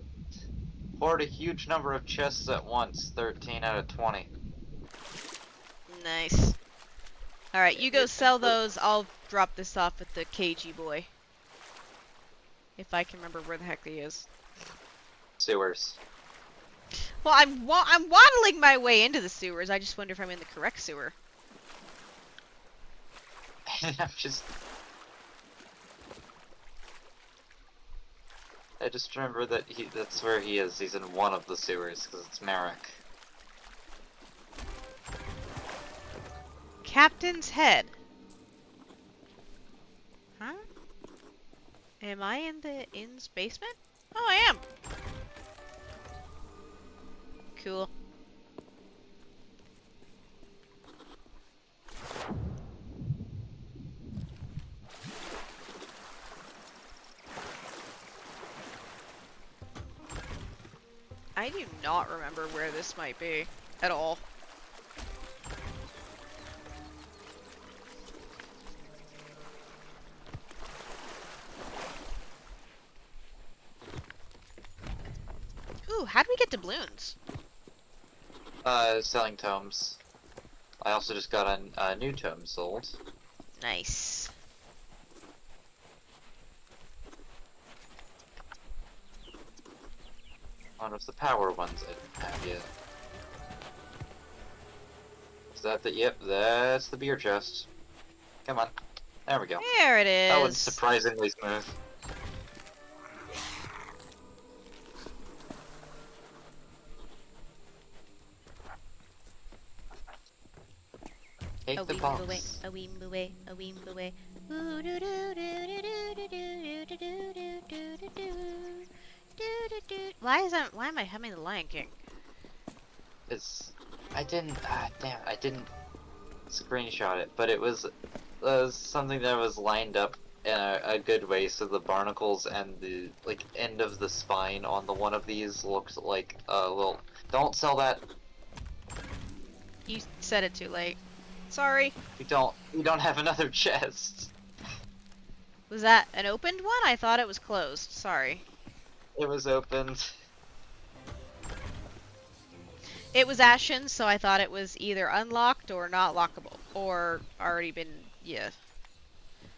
Poured a huge number of chests at once. 13 out of 20. Nice. Alright, you go It, sell the those. I'll drop this off at the KG boy. If I can remember where the heck he is. sewers. Well, I'm waddling my way into the sewers. I just wonder if I'm in the correct sewer. I'm just. I just remember that that's where he is. He's in one of the sewers, because it's Merrick. Captain's head. Huh? Am I in the inn's basement? Oh, I am. Cool. I do not remember where this might be at all. Ooh, how do we get doubloons? Selling tomes. I also just got a new tome sold. Nice. One of the power ones I didn't have yet. Is that the? Yep, that's the beer chest. Come on. There we go. There it That one's is. surprisingly smooth. Take A the weem away, box. a weem away, a weem away. Why am I humming the Lion King? I didn't, damn, I didn't screenshot it, but it was something that was lined up in a good way, so the barnacles and the, like, end of the spine on the one of these looks like a little, don't sell that, You said it too late. Sorry. we don't have another chest. Was that an opened one? I thought it was closed. Sorry. It was opened. It was Ashen, so I thought it was either unlocked or not lockable. Or already been, yeah.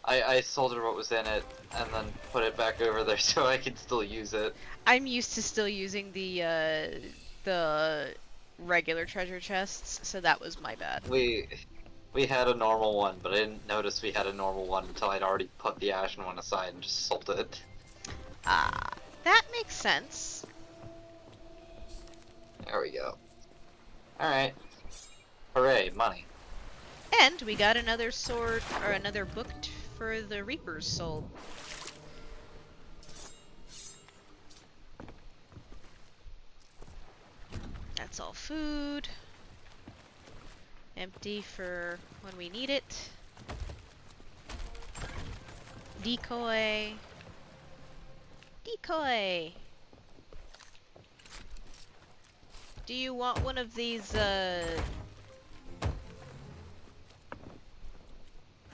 I sold her what was in it, and then put it back over there so I could still use it. I'm used to still using the regular treasure chests, so that was my bad. We had a normal one, but I didn't notice we had a normal one until I'd already put the ashen one aside and just sold it. Ah, that makes sense. There we go. Alright. Hooray, money. And we got another sword, or another book for the Reapers sold. That's all food. Empty for when we need it. Decoy. Decoy! Do you want one of these,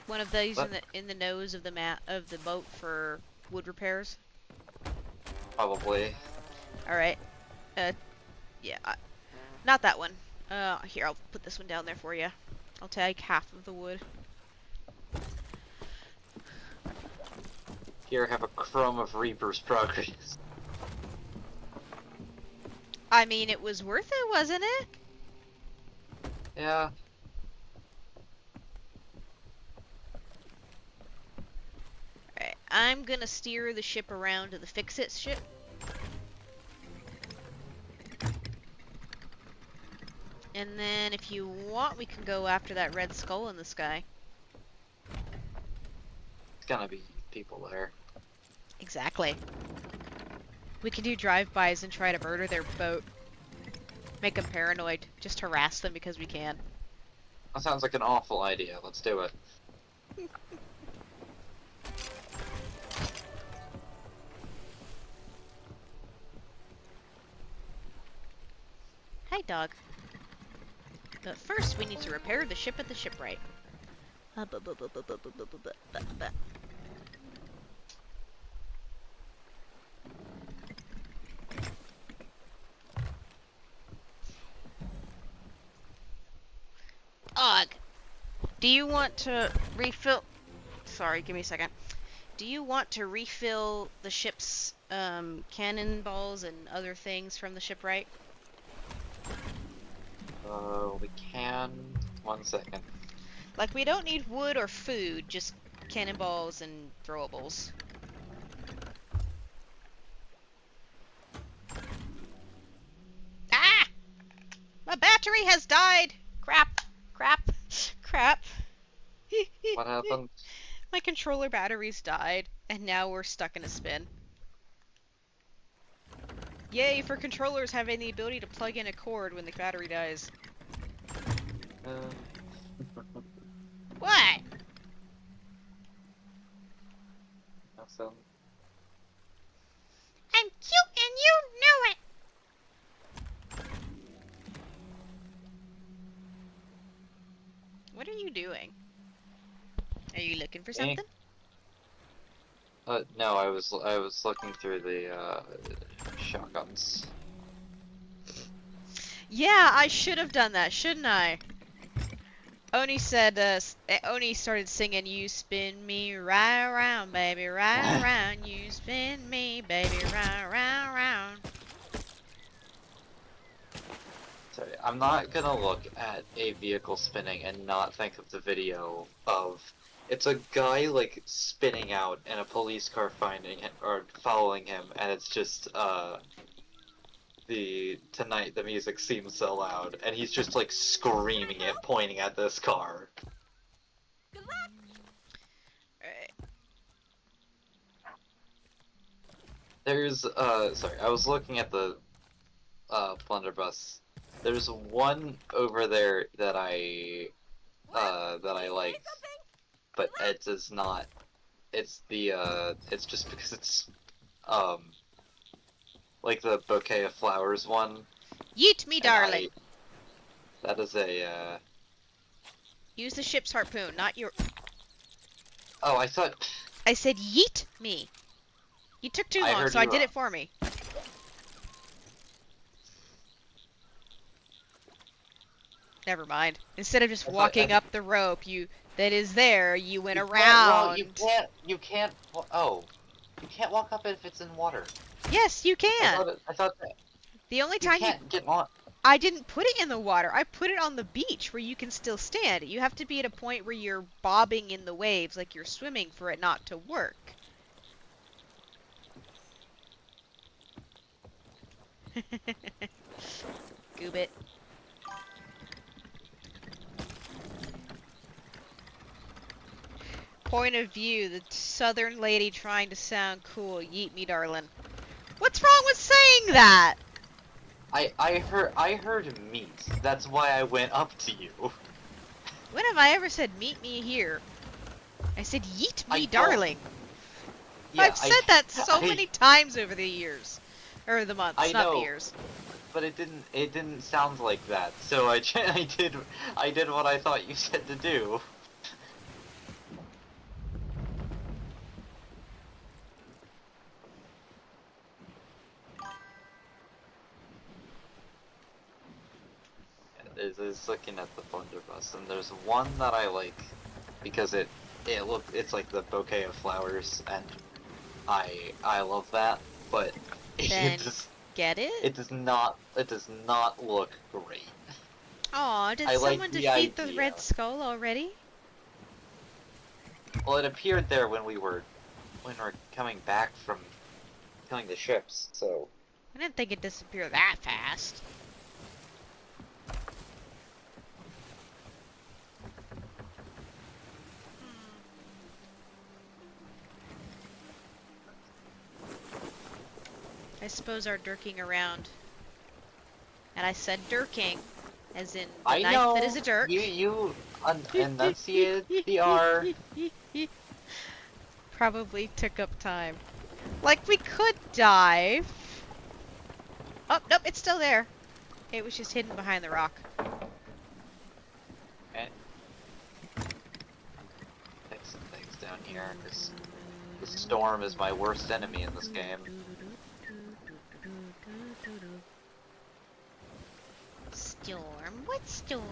one of those What? in the nose of the boat for wood repairs? Probably. Alright. Yeah, not that one. Here, I'll put this one down there for you. I'll take half of the wood. Here, have a crumb of Reaper's progress. I mean, it was worth it, wasn't it? Yeah. Alright, I'm gonna steer the ship around to the Fix-It ship. And then, if you want, we can go after that red skull in the sky. It's gonna be people there. Exactly. We can do drive-bys and try to murder their boat. Make them paranoid. Just harass them because we can. That sounds like an awful idea. Let's do it. Hi, dog. But first, we need to repair the ship at the shipwright. Dog! Do you want to refill... Sorry, give me a second. Do you want to refill the ship's cannonballs and other things from the shipwright? We can... 1 second. Like, we don't need wood or food, just cannonballs and throwables. battery has died! Crap. Crap. Crap. What happened? My controller batteries died, and now we're stuck in a spin. Yay for controllers having the ability to plug in a cord when the battery dies. What? Awesome. I'm cute and you know it! What are you doing? Are you looking for something? No, I was looking through the shotguns. Yeah, I should have done that, shouldn't I? Oni said, Oni started singing, "You spin me right around, baby, right around. You spin me, baby, right around, round." Sorry, I'm not gonna look at a vehicle spinning and not think of the video of it's a guy like spinning out and a police car finding him or following him, and it's just the tonight the music seems so loud, and he's just like screaming it, pointing at this car. There's sorry, I was looking at the blunderbuss. There's one over there that I like, but it does not. It's the it's just because it's like the bouquet of flowers one. Yeet me, darling. That is a Use the ship's harpoon, not your. Oh, I thought. I said yeet me. You took too long, so I did it for me. Never mind. Instead of just walking up the rope, that is there, you went around. You can't. Oh, you can't walk up it if it's in water. Yes, you can. I thought that. The only time you can't get on. I didn't put it in the water. I put it on the beach where you can still stand. You have to be at a point where you're bobbing in the waves like you're swimming for it not to work. Goob it. Point of view, the southern lady trying to sound cool. Yeet me, darling. What's wrong with saying that? I heard meat. That's why I went up to you. When have I ever said meet me here? I said yeet me, darling. Yeah, I've said that so many times over the years. Or the months, not the years. But it didn't sound like that. So I did what I thought you said to do. Is looking at the blunderbuss, and there's one that I like because it's like the bouquet of flowers, and I love that, but then get it? It does not look great. Aw, did someone defeat the Red Skull already? Well, it appeared there when we're coming back from killing the ships, so I didn't think it disappeared that fast. I suppose our dirking around. And I said dirking, as in the knife that is a dirk. You enunciated the R. Probably took up time. Like, we could dive. Oh, nope, it's still there. It was just hidden behind the rock. Okay. Take some things down here, because the storm is my worst enemy in this game. Storm? What storm?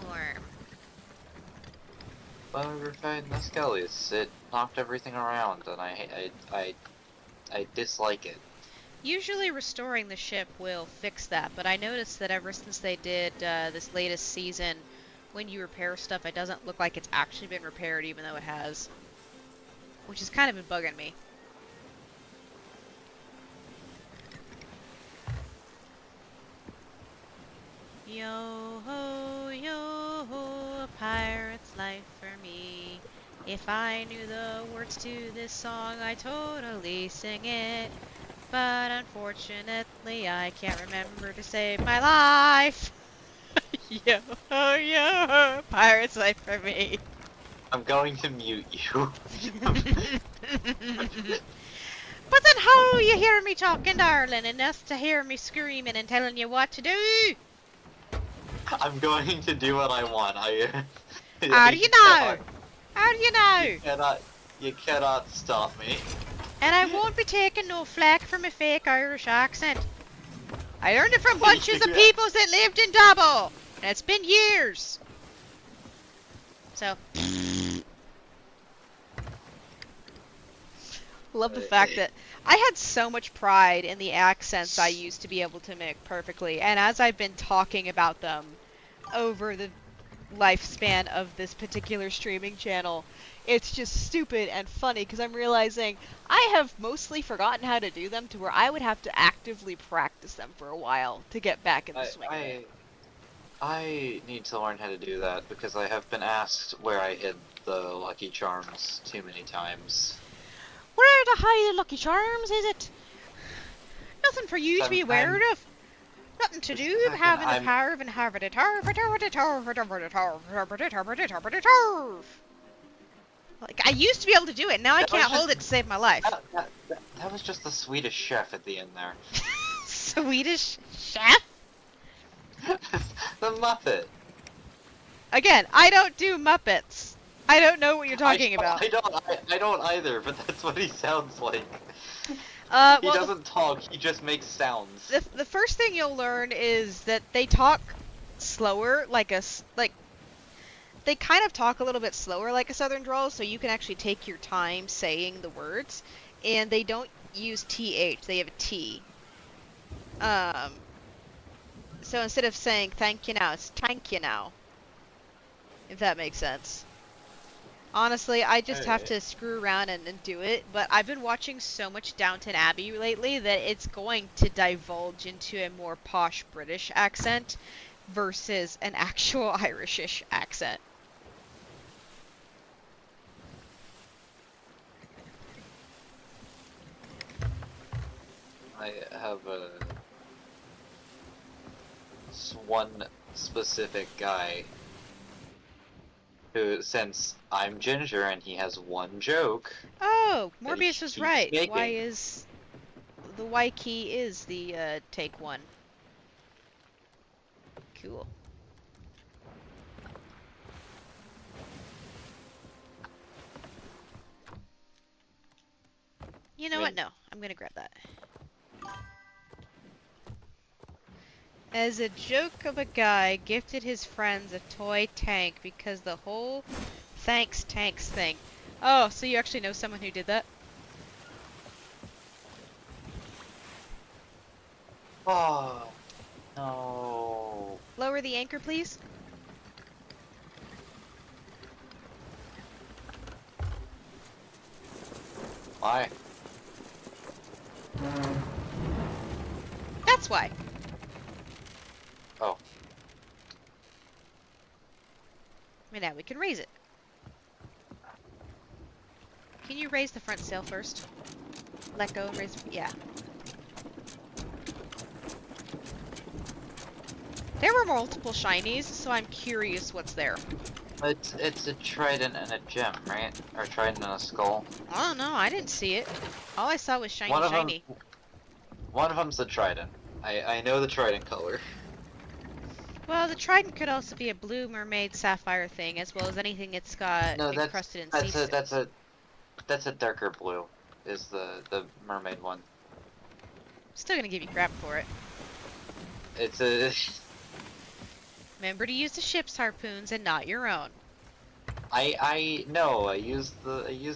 When we were fighting the skellies, it knocked everything around, and I dislike it. Usually restoring the ship will fix that, but I noticed that ever since they did this latest season, when you repair stuff, it doesn't look like it's actually been repaired, even though it has. Which has kind of been bugging me. Yo ho pirate's life for me. If I knew the words to this song, I'd totally sing it. But unfortunately, I can't remember to save my life. Yo, yo, pirate's life for me. I'm going to mute you. But then how you hear me talking, darling, enough to hear me screaming and telling you what to do? I'm going to do what I want. How do You you know? cannot, How do you you know? cannot, you cannot stop me. And I won't be taking no flack from a fake Irish accent. I learned it from bunches of peoples that lived in Dubbo, and it's been years. So, love the fact that I had so much pride in the accents I used to be able to make perfectly, and as I've been talking about them over the lifespan of this particular streaming channel, it's just stupid and funny because I'm realizing I have mostly forgotten how to do them to where I would have to actively practice them for a while to get back in the swing of it. I need to learn how to do that because I have been asked where I hid the Lucky Charms too many times. Where to hide the Lucky Charms, is it? Nothing for you to be aware I'm of. Nothing to do but fucking, having the I'm power of inhabited Like, I used to be able to do it, now I that was can't just hold it to save my life. that was just the Swedish chef at the end there. Swedish chef? The Muppet. Again, I don't do Muppets. I don't know what you're talking about. I don't either, but that's what he sounds like. He Well, doesn't talk, he just makes sounds. the first thing you'll learn is that they talk slower, like they kind of talk a little bit slower like a southern drawl, so you can actually take your time saying the words, and they don't use th, they have a t. So instead of saying thank you now, it's tank you now. If that makes sense. Honestly, I just have to screw around and do it, but I've been watching so much Downton Abbey lately that it's going to divulge into a more posh British accent versus an actual Irishish accent. I have one specific guy who, since I'm ginger and he has one joke. Oh, that he Morbius was keeps right. making. Y is the Y key is the take one. Cool. You know what? No, I'm gonna grab that. As a joke of a guy gifted his friends a toy tank because the whole thanks tanks thing. Oh, so you actually know someone who did that? Oh no. Lower the anchor, please. Why? That's why. Oh. And now we can raise it. Can you raise the front sail first? Let go and raise. Yeah. There were multiple shinies, so I'm curious what's there. It's a trident and a gem, right? Or trident and a skull. I don't know. I didn't see it. All I saw was shiny, One of shiny. One of them's the trident. I know the trident color. Well, the trident could also be a blue mermaid sapphire thing, as well as anything it's got No, encrusted in sea stones. that's a darker blue. Is the mermaid one? Still gonna give you crap for it. It's a. Remember to use the ship's harpoons and not your own. I know. I use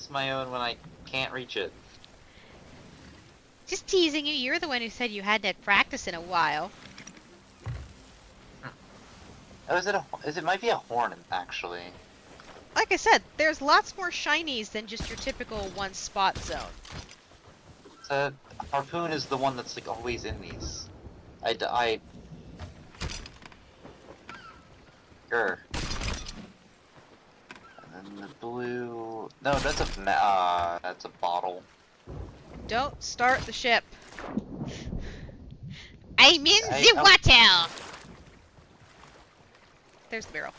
my own when I can't reach it. Just teasing you. You're the one who said you hadn't had practice in a while. Oh, it might be a horn actually. Like I said, there's lots more shinies than just your typical one spot zone. The harpoon is the one that's like always in these. Grr. blue. No, that's a that's a bottle. Don't start the ship. I'm in I, the I water! There's the barrel.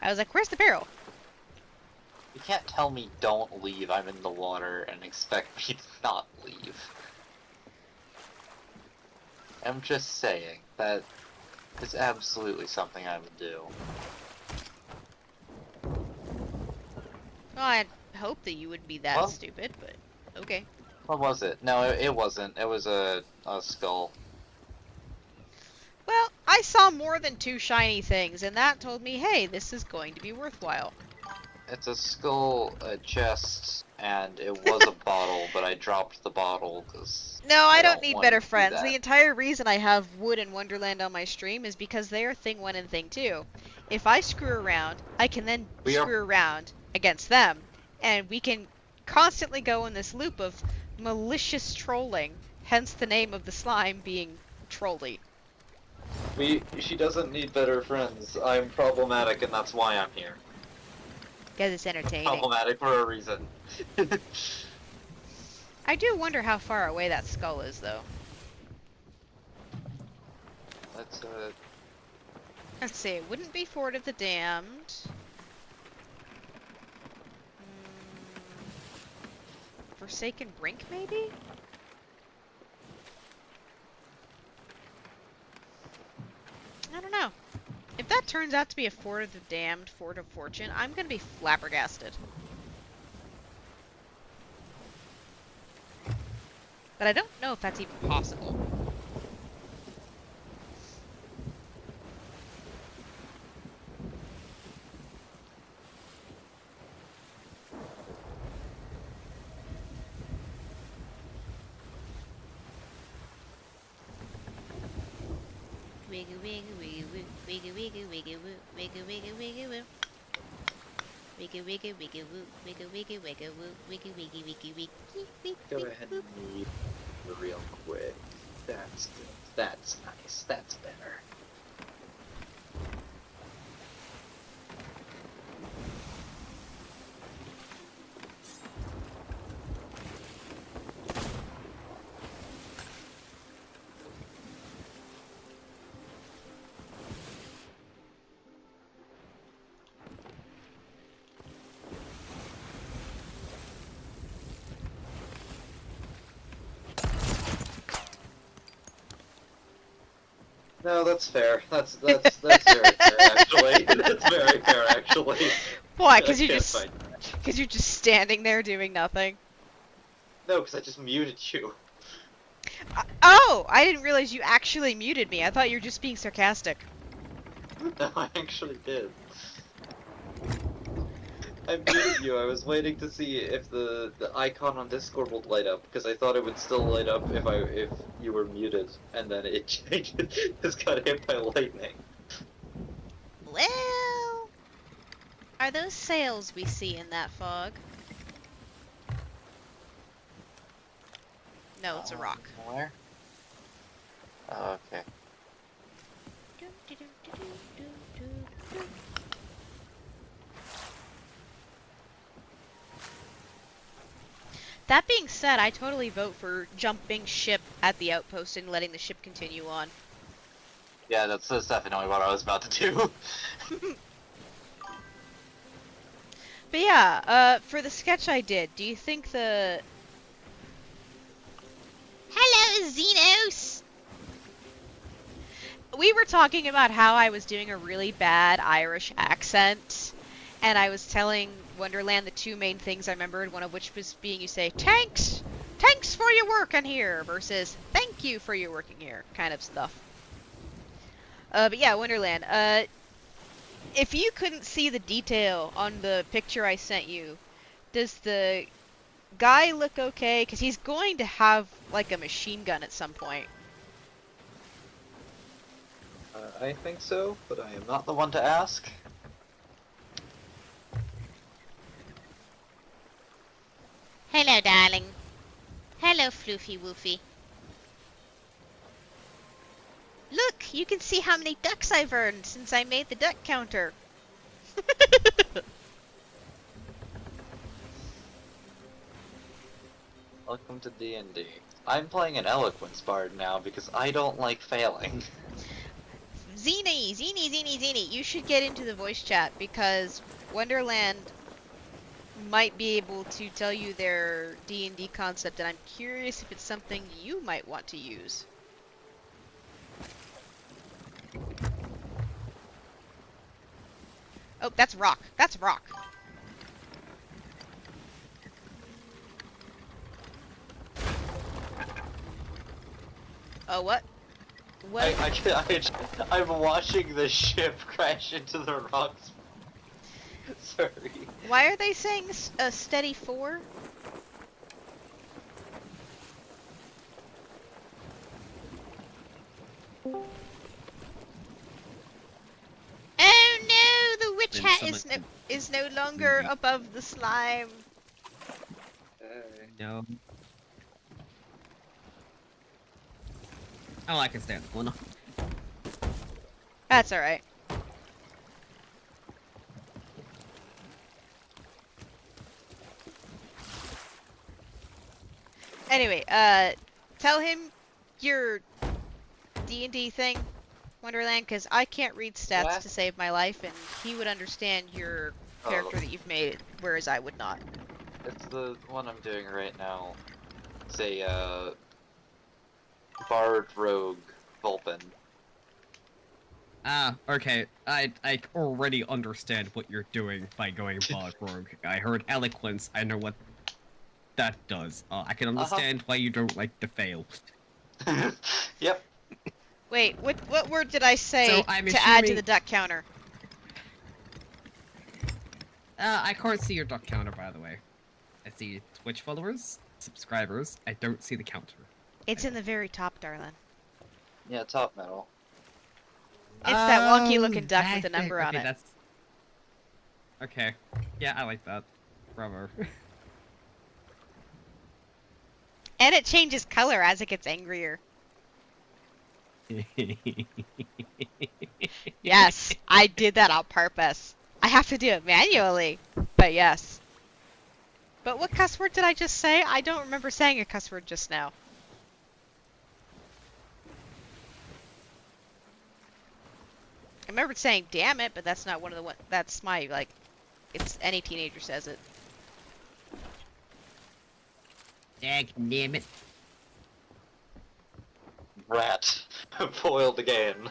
I was like, where's the barrel? You can't tell me don't leave. I'm in the water and expect me to not leave. I'm just saying that is absolutely something I would do. Well, I hope that you wouldn't be that Well, stupid, but okay. what was it? No, it wasn't. It was a skull. Well, I saw more than 2 shiny things, and that told me, hey, this is going to be worthwhile. It's a skull, a chest, and it was a bottle, but I dropped the bottle because No, I I don't don't need want better to do friends. The that. entire reason I have Wood and Wonderland on my stream is because they are Thing 1 and Thing 2. If I screw around, I can then We are screw around against them, and we can constantly go in this loop of malicious trolling, hence the name of the slime being Trolli. She doesn't need better friends. I'm problematic and that's why I'm here. Because it's entertaining. Problematic for a reason. I do wonder how far away that skull is, though. That's Let's see, it wouldn't be Fort of the Damned. Forsaken Brink, maybe? I don't know. If that turns out to be a Fort of the Damned, Fort of Fortune, I'm gonna be flabbergasted. But I don't know if that's even possible. Wiggle wiggle wiggle woo, wiggle wiggle wiggle woo, wiggle wiggle wiggle woo. Wiggle wiggle wiggle woo, wiggle wiggle wiggle woo, wiggle wiggle wiggle wiggle. Go ahead and read real quick. That's good. That's nice. That's better. No, that's fair. That's very fair actually. That's very fair actually. Why? I Because can't fight that. you're just standing there doing nothing. No, because I just muted you. Oh, I didn't realize you actually muted me. I thought you were just being sarcastic. No, I actually did. I muted you. I was waiting to see if the icon on Discord would light up because I thought it would still light up if you were muted, and then it changed. Just got hit by lightning. Well, are those sails we see in that fog? No, it's a rock. Where? Oh, okay. That being said, I totally vote for jumping ship at the outpost and letting the ship continue on. Yeah, that's definitely what I was about to do. But yeah, for the sketch I did, do you think the... Hello, Xenos! We were talking about how I was doing a really bad Irish accent, and I was telling Wonderland the 2 main things I remembered, one of which was being you say, "Thanks! Thanks for your working here," versus, "Thank you for your working here," kind of stuff. But yeah, Wonderland, if you couldn't see the detail on the picture I sent you, does the guy look okay? Because he's going to have, like, a machine gun at some point. I think so, but I am not the one to ask. Hello, darling. Hello, Floofy Woofy. Look, you can see how many ducks I've earned since I made the duck counter. Welcome to D&D. I'm playing an Eloquence Bard now because I don't like failing. Zini, you should get into the voice chat because Wonderland might be able to tell you their D&D concept, and I'm curious if it's something you might want to use. Oh, that's rock. That's rock. Oh, what? What? I'm watching the ship crash into the rocks. Sorry. Why are they saying a steady 4? Oh no! The witch hat is no longer above the slime. No. Oh, I can stay in the corner. That's alright. Anyway, tell him your D&D thing, Wonderland, because I can't read stats What? to save my life, and he would understand your character that you've made, whereas I would not. It's the one I'm doing right now. It's a, Bard Rogue Vulpin. Ah, okay. I already understand what you're doing by going Bard Rogue. I heard Eloquence, I know what that does. I can understand why you don't like to fail. Yep. Wait, what word did I say So, I'm to add to assuming- the duck counter? I can't see your duck counter, by the way. I see Twitch followers, subscribers. I don't see the counter. It's in the very top, darling. Yeah, top metal. It's that wonky-looking duck with I a number think- on okay, it. That's... Okay. Yeah, I like that. Bravo. And it changes color as it gets angrier. Yes, I did that on purpose. I have to do it manually, but yes. But what cuss word did I just say? I don't remember saying a cuss word just now. I remembered saying damn it, but that's not one of the one. That's my, like, it's any teenager says it. Dag damn it. Rat. Foiled again.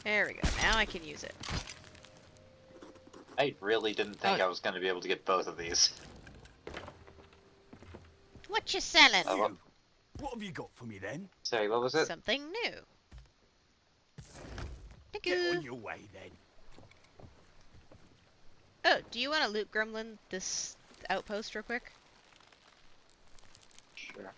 There we go. Now I can use it. I really didn't think I was going to be able to get both of these. What you selling? What have you got for me then? Sorry, what was it? Something new. Thank Get you. on your way then. Oh, do you want to loot gremlin this outpost real quick? Sure.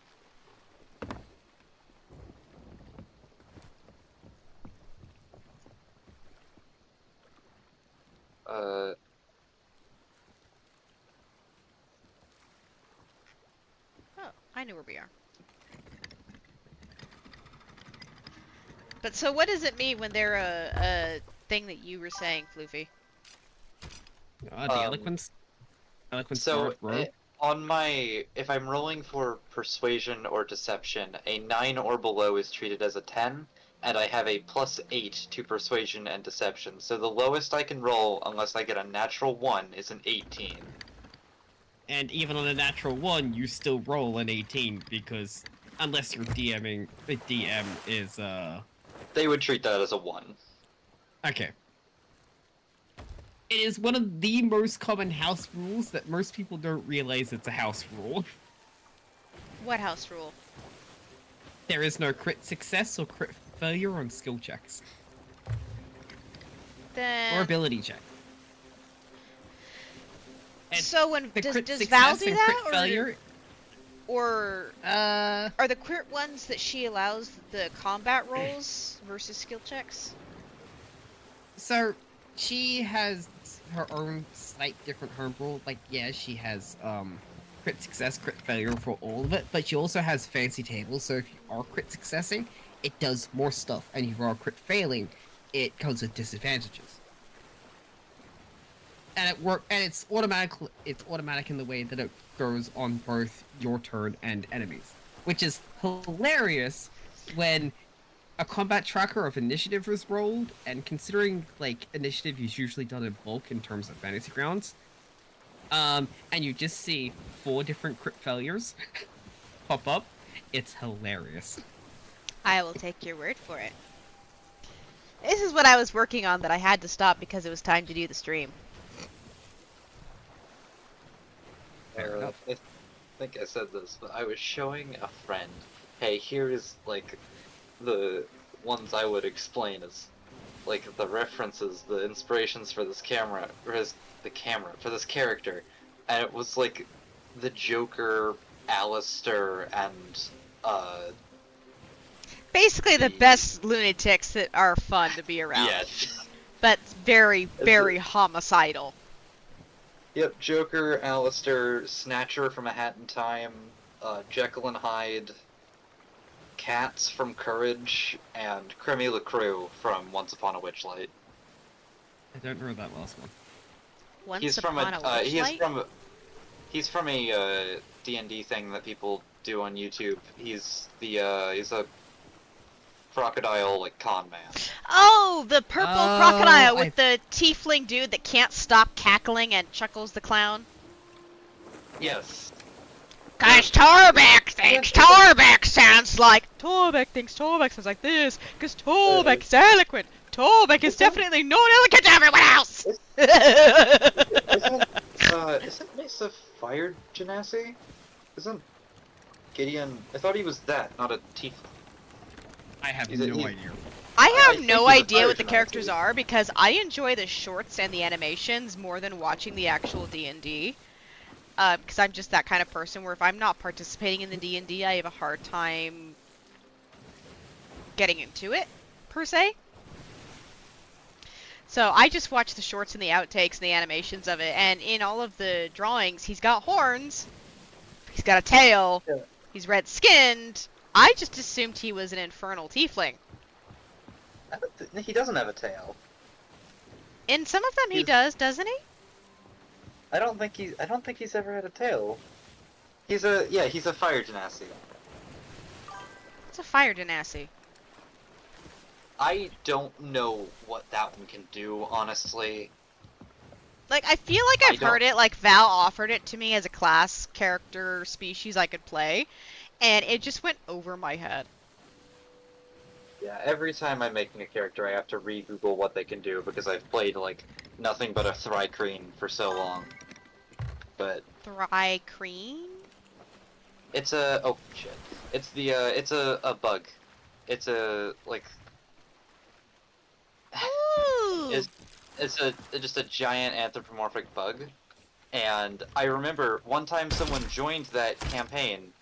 Oh, I know where we are. But so what does it mean when they're a thing that you were saying, Floofy? The Eloquence? Eloquence So, Bard Rogue? on my, if I'm rolling for Persuasion or Deception, a 9 or below is treated as a 10, and I have a +8 to Persuasion and Deception. So the lowest I can roll, unless I get a natural 1, is an 18. And even on a natural 1, you still roll an 18, because unless you're DMing, the DM is, They would treat that as a 1. Okay. It is one of the most common house rules that most people don't realize it's a house rule. What house rule? There is no crit success or crit failure on skill checks. Then... Or ability check. And so when the crit does success Val do and that, crit failure, or uh, are the crit ones that she allows the combat rolls versus skill checks? so she has her own slight different home rule. Like, yeah, she has crit success, crit failure for all of it, but she also has fancy tables. So if you are crit successing, it does more stuff, and if you are crit failing, it comes with disadvantages. And it's automatic. It's automatic in the way that it goes on both your turn and enemies, which is hilarious when a combat tracker of initiative is rolled, and considering like initiative is usually done in bulk in terms of fantasy grounds, and you just see 4 different crit failures pop up. It's hilarious. I will take your word for it. This is what I was working on that I had to stop because it was time to do the stream. I think I said this, but I was showing a friend, hey, here's like the ones I would explain as like the references, the inspirations for this camera, or for this character, and it was like the Joker, Alistair, and Basically the best lunatics that are fun to be around. yeah, But very, very homicidal. yep, Joker, Alistair, Snatcher from A Hat in Time, Jekyll and Hyde, Cats from Courage, and Creme LaCrue from Once Upon a Witchlight. I don't know that last one. Once upon a witchlight? He's from a D&D thing that people do on YouTube. He's a crocodile like con man. Oh, the purple crocodile with I- the tiefling dude that can't stop cackling and Chuckles the clown. Yes. Cause Torbeck thinks Torbeck sounds like this. Cause Torbeck is eloquent. Torbeck is definitely not eloquent to everyone else. Isn't Mesa Fire Genasi? Isn't Gideon? I thought he was that, not a tiefling. I have He's no a- idea. I I have think no he's a idea fire what the characters genasi. are because I enjoy the shorts and the animations more than watching the actual D&D. Because I'm just that kind of person where if I'm not participating in the D&D, I have a hard time getting into it, per se. So I just watch the shorts and the outtakes and the animations of it, and in all of the drawings, he's got horns, he's got a tail, Yeah. he's red-skinned. I just assumed he was an infernal tiefling. He doesn't have a tail. In some of them he He's- does, doesn't he? I don't think he's ever had a tail. He's a Fire Genasi. It's a fire genasi. I don't know what that one can do, honestly. Like, I feel like I I've heard it, like, Val offered it to me as a class character species I could play, and it just went over my head. Yeah, every time I'm making a character, I have to re-Google what they can do because I've played like nothing but a Thrycreen for so long. But Thrycreen? it's a it's a bug. It's a like Ooh! it's just a giant anthropomorphic bug. And I remember one time someone joined that campaign,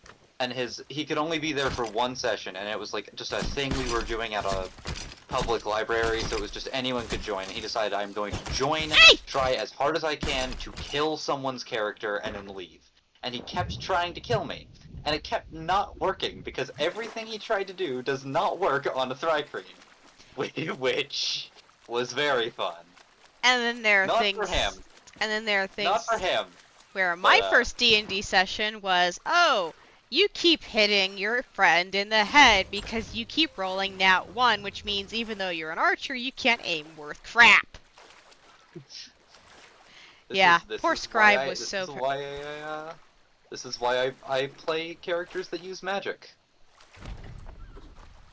and he could only be there for one session, and it was like just a thing we were doing at a public library, so it was just anyone could join. And he decided, I'm going to join, try as hard as I can to kill someone's character, and then leave. And he kept trying to kill me, and it kept not working because everything he tried to do does not work on a Thrycreen, which was very fun. And then there are Not things... for him. And then there are things... Not for him. Where my But, first D&D session was, oh, you keep hitting your friend in the head because you keep rolling nat 1, which means even though you're an archer, you can't aim worth crap. Poor Scribe was so... This is why I play characters that use magic.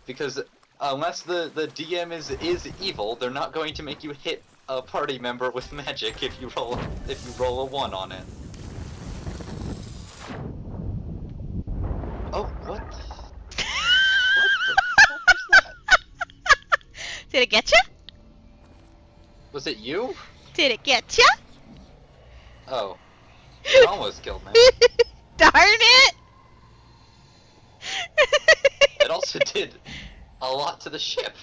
Because unless the DM is evil, they're not going to make you hit a party member with magic if you roll a 1 on it. Oh, what? What the fuck was that? Did it get ya? Was it you? Did it get ya? Oh. It almost killed me. Darn it! It also did a lot to the ship.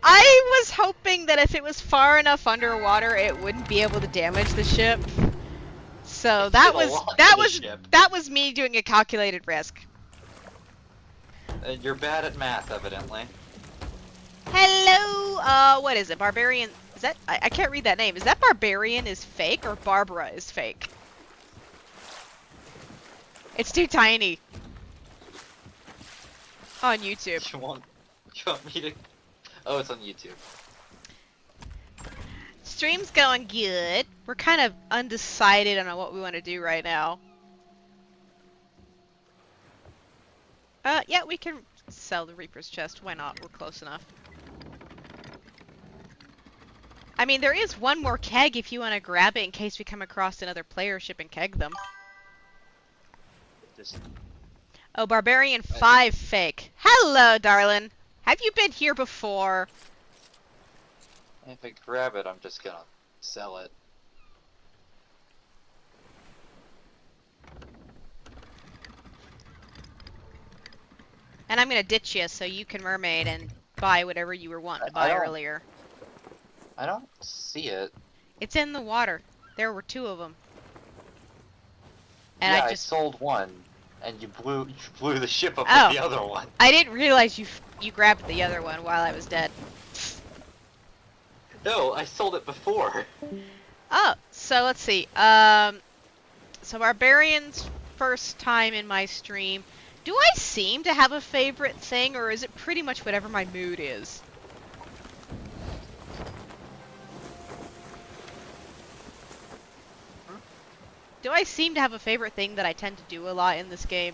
I was hoping that if it was far enough underwater, it wouldn't be able to damage the ship. So It that did a was lot that to the was ship. that was me doing a calculated risk. You're bad at math, evidently. Hello, what is it? Barbarian, is that, I can't read that name. Is that Barbarian is fake or Barbara is fake? It's too tiny. On YouTube. You want me to? Oh, it's on YouTube. Stream's going good. We're kind of undecided on what we want to do right now. Yeah, we can sell the Reaper's chest. Why not? We're close enough. I mean, there is one more keg if you want to grab it in case we come across another player ship and keg them. Just Oh, Barbarian 5 fake. Hello, darling. Have you been here before? if I grab it, I'm just gonna sell it. And I'm gonna ditch you so you can mermaid and buy whatever you were wanting to buy earlier. I don't see it. It's in the water. There were 2 of them. And Yeah, I just sold one, and you blew the ship up Oh. with the other one. I didn't realize you grabbed the other one while I was dead. No, I sold it before. Oh, so let's see. So Barbarian's first time in my stream. Do I seem to have a favorite thing, or is it pretty much whatever my mood is? Do I seem to have a favorite thing that I tend to do a lot in this game?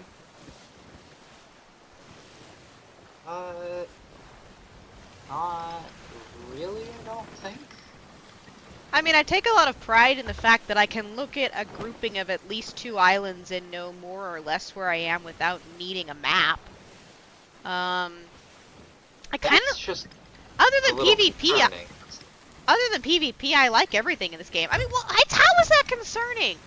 Not really, I don't think. I mean, I take a lot of pride in the fact that I can look at a grouping of at least 2 islands and know more or less where I am without needing a map. I kind of, just other a than little PvP, concerning. I like everything in this game. I mean, well, how is that concerning?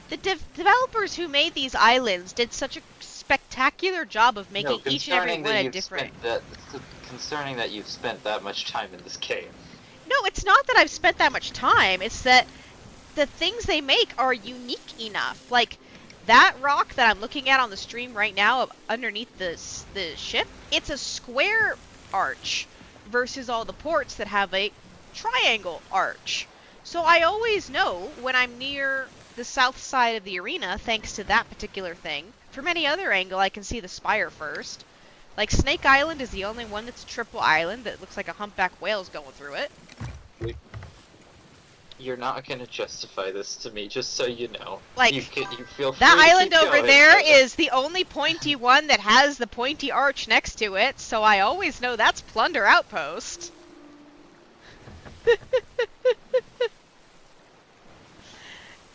The developers who made these islands did such a spectacular job of making each and every one a different. It's concerning that you've spent that much time in this game. No, it's not that I've spent that much time. It's that the things they make are unique enough. Like, that rock that I'm looking at on the stream right now underneath the ship, it's a square arch versus all the ports that have a triangle arch. So I always know when I'm near the south side of the arena, thanks to that particular thing. From any other angle, I can see the spire first. Like, Snake Island is the only one that's a triple island that looks like a humpback whale's going through it. You're not gonna justify this to me, just so you know. Like, you feel free that to island keep over going, there but- is the only pointy one that has the pointy arch next to it, so I always know that's Plunder Outpost.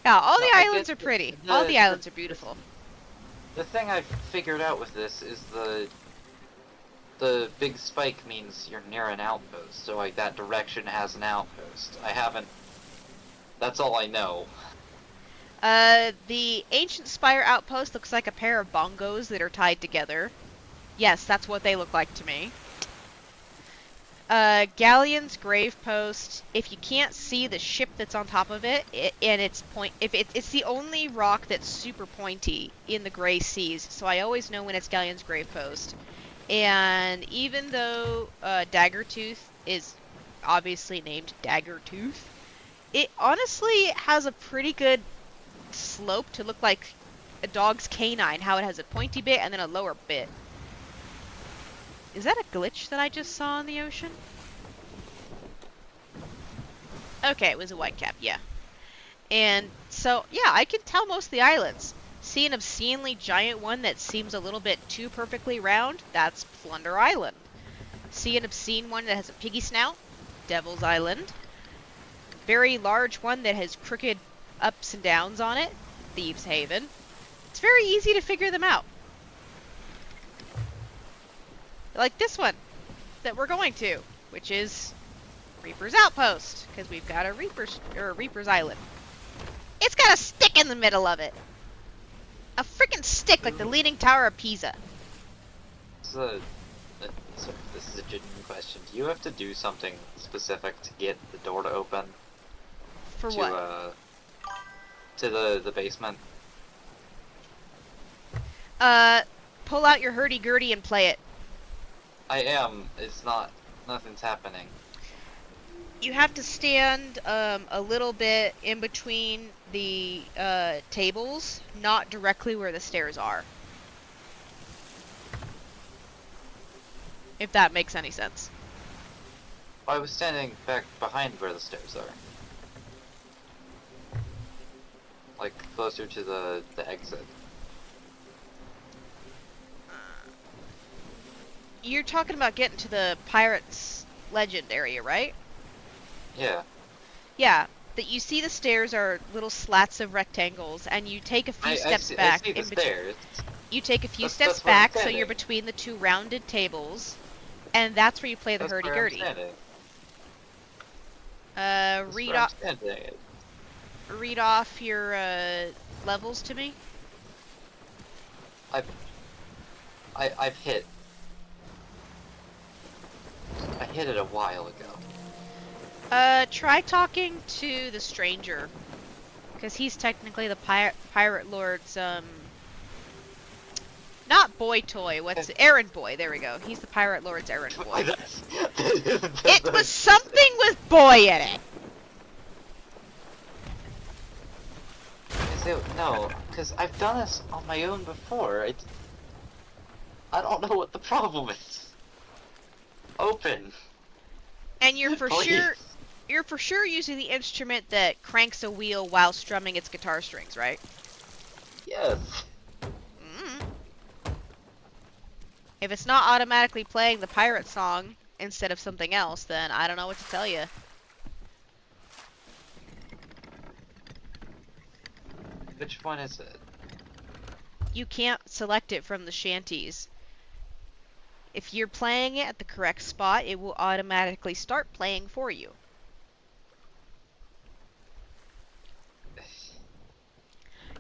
Yeah, all the No, I islands get are pretty. the- All the islands are beautiful. The thing I've figured out with this is the big spike means you're near an outpost, so like that direction has an outpost. I haven't. That's all I know. The Ancient Spire Outpost looks like a pair of bongos that are tied together. Yes, that's what they look like to me. Galleon's Grave Post, if you can't see the ship that's on top of it, and it's it's the only rock that's super pointy in the Gray Seas, so I always know when it's Galleon's Grave Post. And even though Daggertooth is obviously named Daggertooth, it honestly has a pretty good slope to look like a dog's canine, how it has a pointy bit and then a lower bit. Is that a glitch that I just saw in the ocean? Okay, it was a whitecap, yeah. And so, yeah, I can tell most of the islands. See an obscenely giant one that seems a little bit too perfectly round? That's Plunder Island. See an obscene one that has a piggy snout? Devil's Island. Very large one that has crooked ups and downs on it? Thieves Haven. It's very easy to figure them out. Like this one that we're going to, which is Reaper's Outpost, because we've got a Reaper's Island. It's got a stick in the middle of it. A freaking stick like the Leaning Tower of Pisa. So this is a genuine question. Do you have to do something specific to get the door to open? For to, what? To the basement? Pull out your hurdy-gurdy and play it. I am. It's not. Nothing's happening. You have to stand a little bit in between the tables, not directly where the stairs are. If that makes any sense. I was standing back behind where the stairs are. Like, closer to the exit. You're talking about getting to the Pirates Legend area, right? Yeah. Yeah. That you see the stairs are little slats of rectangles, and you take a few steps back. I see the in between. stairs. You take a few That's steps where I'm back, so standing. you're between the two rounded tables, and that's where you play the That's where I'm hurdy-gurdy. standing. That's Read where I'm off. standing. Read off your levels to me. I've hit. I hit it a while ago. Try talking to the stranger, because he's technically the pirate lord's not boy toy. What's it? Errand boy? There we go. He's the pirate lord's errand boy. It was something with boy in it. No, because I've done this on my own before. I don't know what the problem is. Open. And you're for Please. sure using the instrument that cranks a wheel while strumming its guitar strings, right? Yes. If it's not automatically playing the pirate song instead of something else, then I don't know what to tell you. Which one is it? You can't select it from the shanties. If you're playing it at the correct spot, it will automatically start playing for you.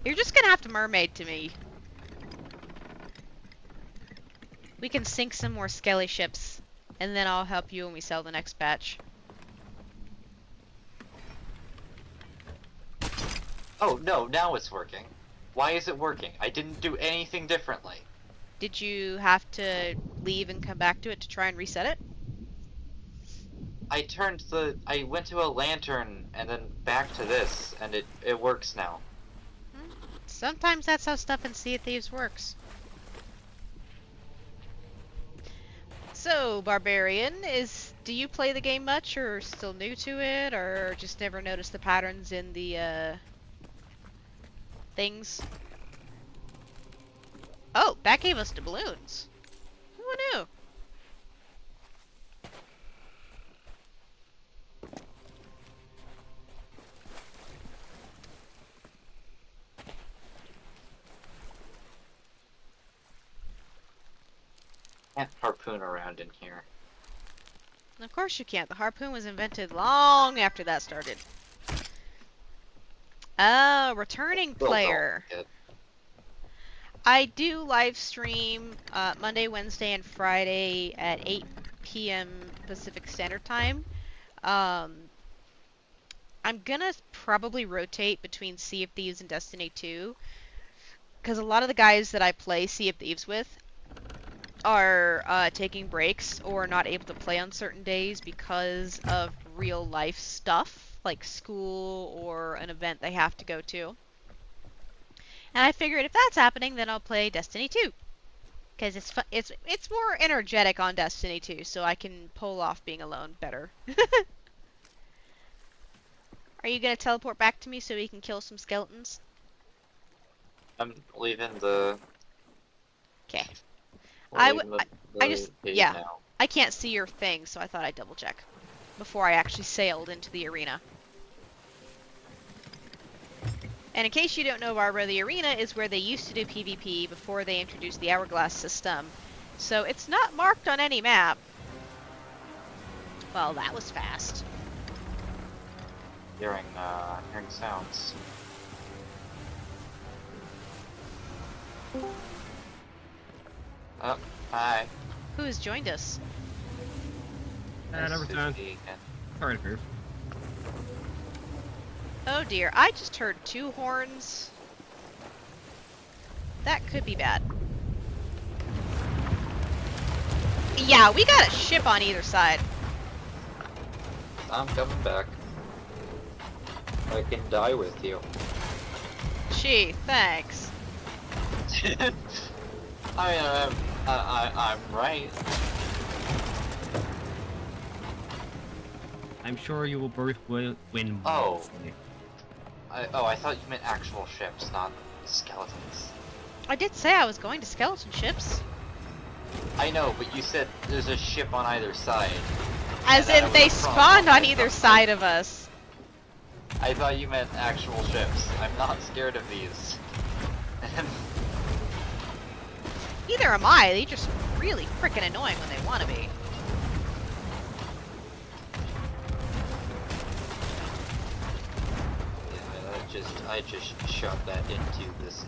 You're just gonna have to mermaid to me. We can sink some more skelly ships, and then I'll help you when we sell the next batch. Oh, no, now it's working. Why is it working? I didn't do anything differently. Did you have to leave and come back to it to try and reset it? I went to a lantern and then back to this, and it works now. Sometimes that's how stuff in Sea of Thieves works. So, Barbarian, do you play the game much, or still new to it, or just never noticed the patterns in the, things? Oh, that gave us doubloons. Who knew? Can't harpoon around in here. Of course you can't. The harpoon was invented long after that started. Returning Still don't player. like it. I do live stream Monday, Wednesday, and Friday at 8 p.m. Pacific Standard Time. I'm gonna probably rotate between Sea of Thieves and Destiny 2, because a lot of the guys that I play Sea of Thieves with are taking breaks or not able to play on certain days because of real life stuff, like school or an event they have to go to. And I figured if that's happening, then I'll play Destiny 2. Because it's more energetic on Destiny 2, so I can pull off being alone better. Are you gonna teleport back to me so we can kill some skeletons? I'm leaving the. Okay. I'm leaving I just page yeah. now. I can't see your thing, so I thought I'd double check before I actually sailed into the arena. And in case you don't know, Barbara, the arena is where they used to do PvP before they introduced the hourglass system. So it's not marked on any map. Well, that was fast. Hearing sounds. Oh, hi. Who has joined us? Never Nice to done. see you again. Sorry to move. Oh dear, I just heard 2 horns. That could be bad. Yeah, we got a ship on either side. I'm coming back. I can die with you. Gee, thanks. I'm right. I'm sure you will both win Oh. wisely. I thought you meant actual ships, not skeletons. I did say I was going to skeleton ships. I know, but you said there's a ship on either side. As And in, I they was wrong. spawned on either side of us. I thought you meant actual ships. I'm not scared of these. Neither am I. They just really freaking annoying when they want to be. Yeah, I just shoved that into this.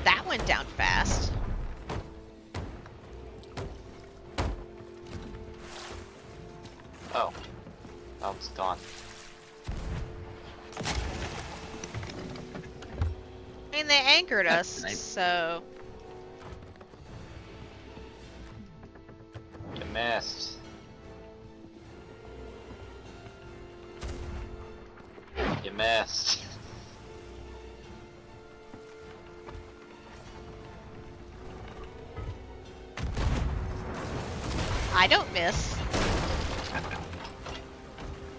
That went down fast. Oh. Oh, it's gone. I mean, they anchored us, Nice. so... You missed. You missed. I don't miss.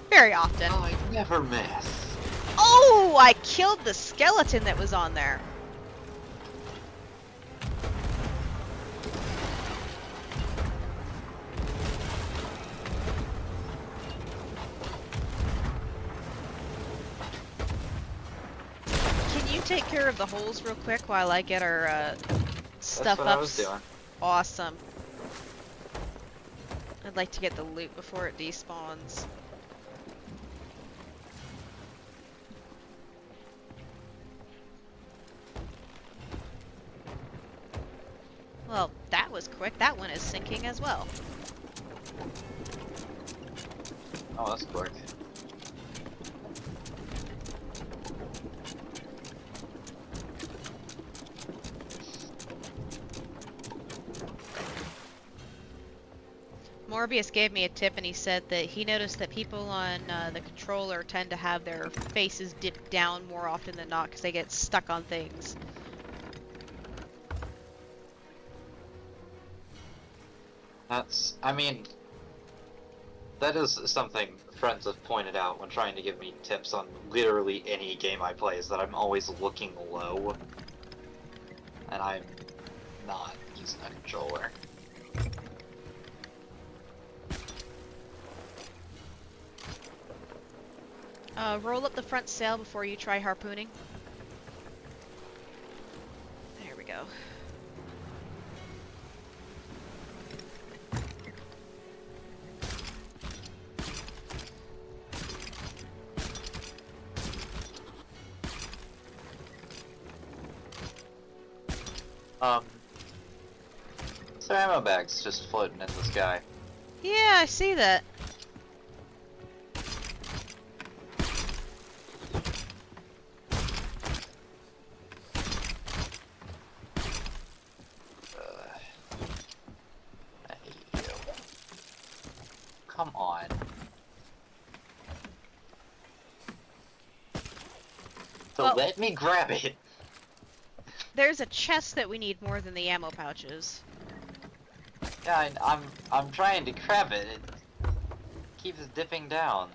Very often. Oh, I never miss. Oh, I killed the skeleton that was on there. Can you take care of the holes real quick while I get our stuff That's what up? I was doing. Awesome. I'd like to get the loot before it despawns. Well, that was quick. That one is sinking as well. Oh, that's quick. Morbius gave me a tip and he said that he noticed that people on the controller tend to have their faces dip down more often than not because they get stuck on things. I mean, that is something friends have pointed out when trying to give me tips on literally any game I play, is that I'm always looking low. And I'm not using a controller. Roll up the front sail before you try harpooning. There we go. So ammo bags just floating in the sky. Yeah, I see that. I hate you. Come on. So Well- let me grab it. There's a chest that we need more than the ammo pouches. Yeah, I'm trying to grab it. It keeps dipping down.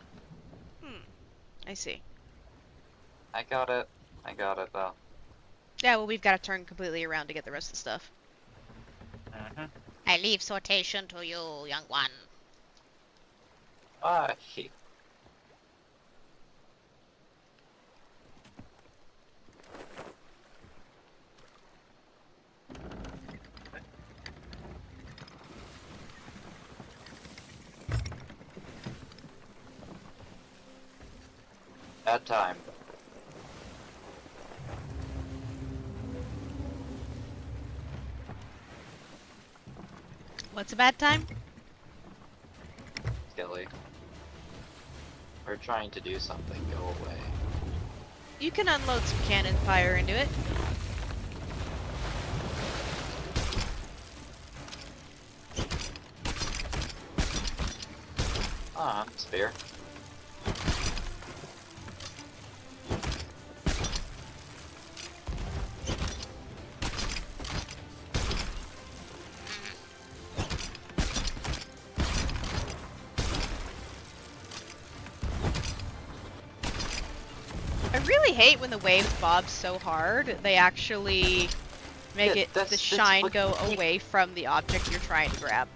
I see. I got it. I got it though. Yeah, well, we've got to turn completely around to get the rest of the stuff. I leave sortation to you, young one. Ah, Bad time. What's a bad time? Skelly. We're trying to do something. Go away. You can unload some cannon fire into it. Ah, it's fair. I really hate when the waves bob so hard, they actually make Yeah, it that's the shine what go away from the object you're trying to grab.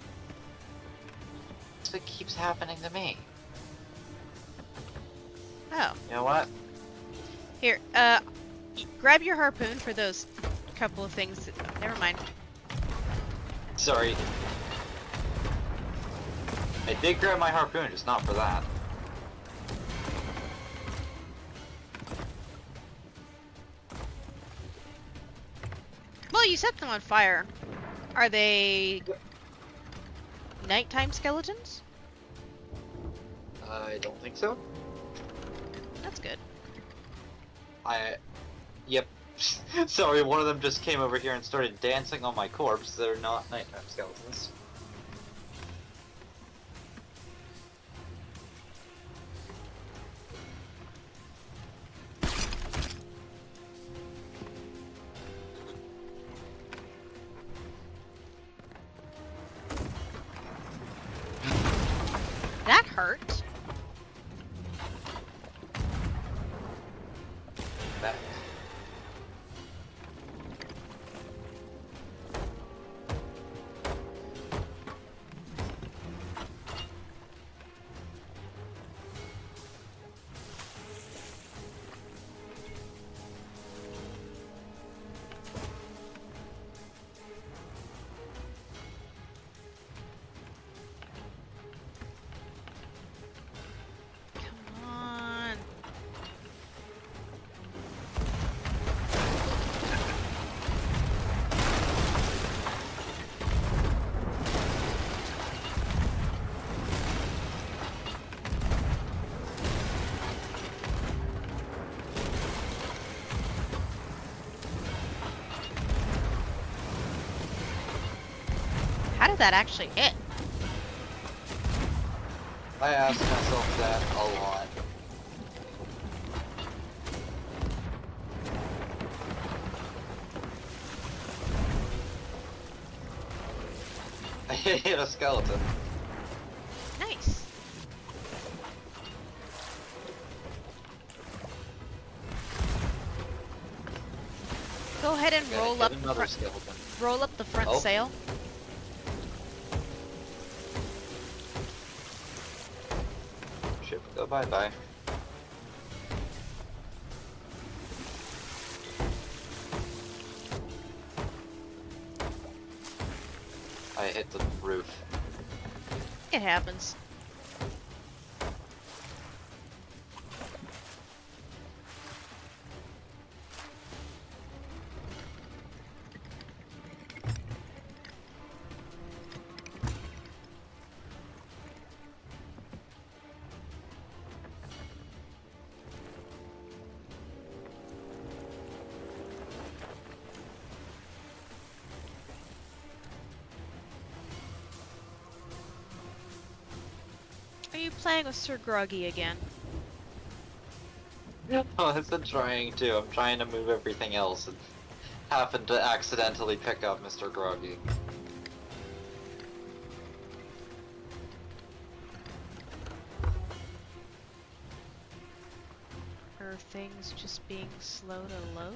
That's what keeps happening to me. Oh. You know what? Here, grab your harpoon for those couple of things. Never mind. Sorry. I did grab my harpoon, just not for that. Well, you set them on fire. Are they nighttime skeletons? I don't think so. That's good. Yep. Sorry, one of them just came over here and started dancing on my corpse. They're not nighttime skeletons. That hurt. That. Come on. How did that actually hit? I ask myself that a lot. I hit a skeleton. Nice. Go ahead and Okay, roll hit up the another front. skeleton. Roll up the front Oh. sail. Ship, go bye-bye. I hit the roof. It happens. Are you playing with Sir Groggy again? Oh, I've been trying to. I'm trying to move everything else and happened to accidentally pick up Mr. Groggy. Are things just being slow to load?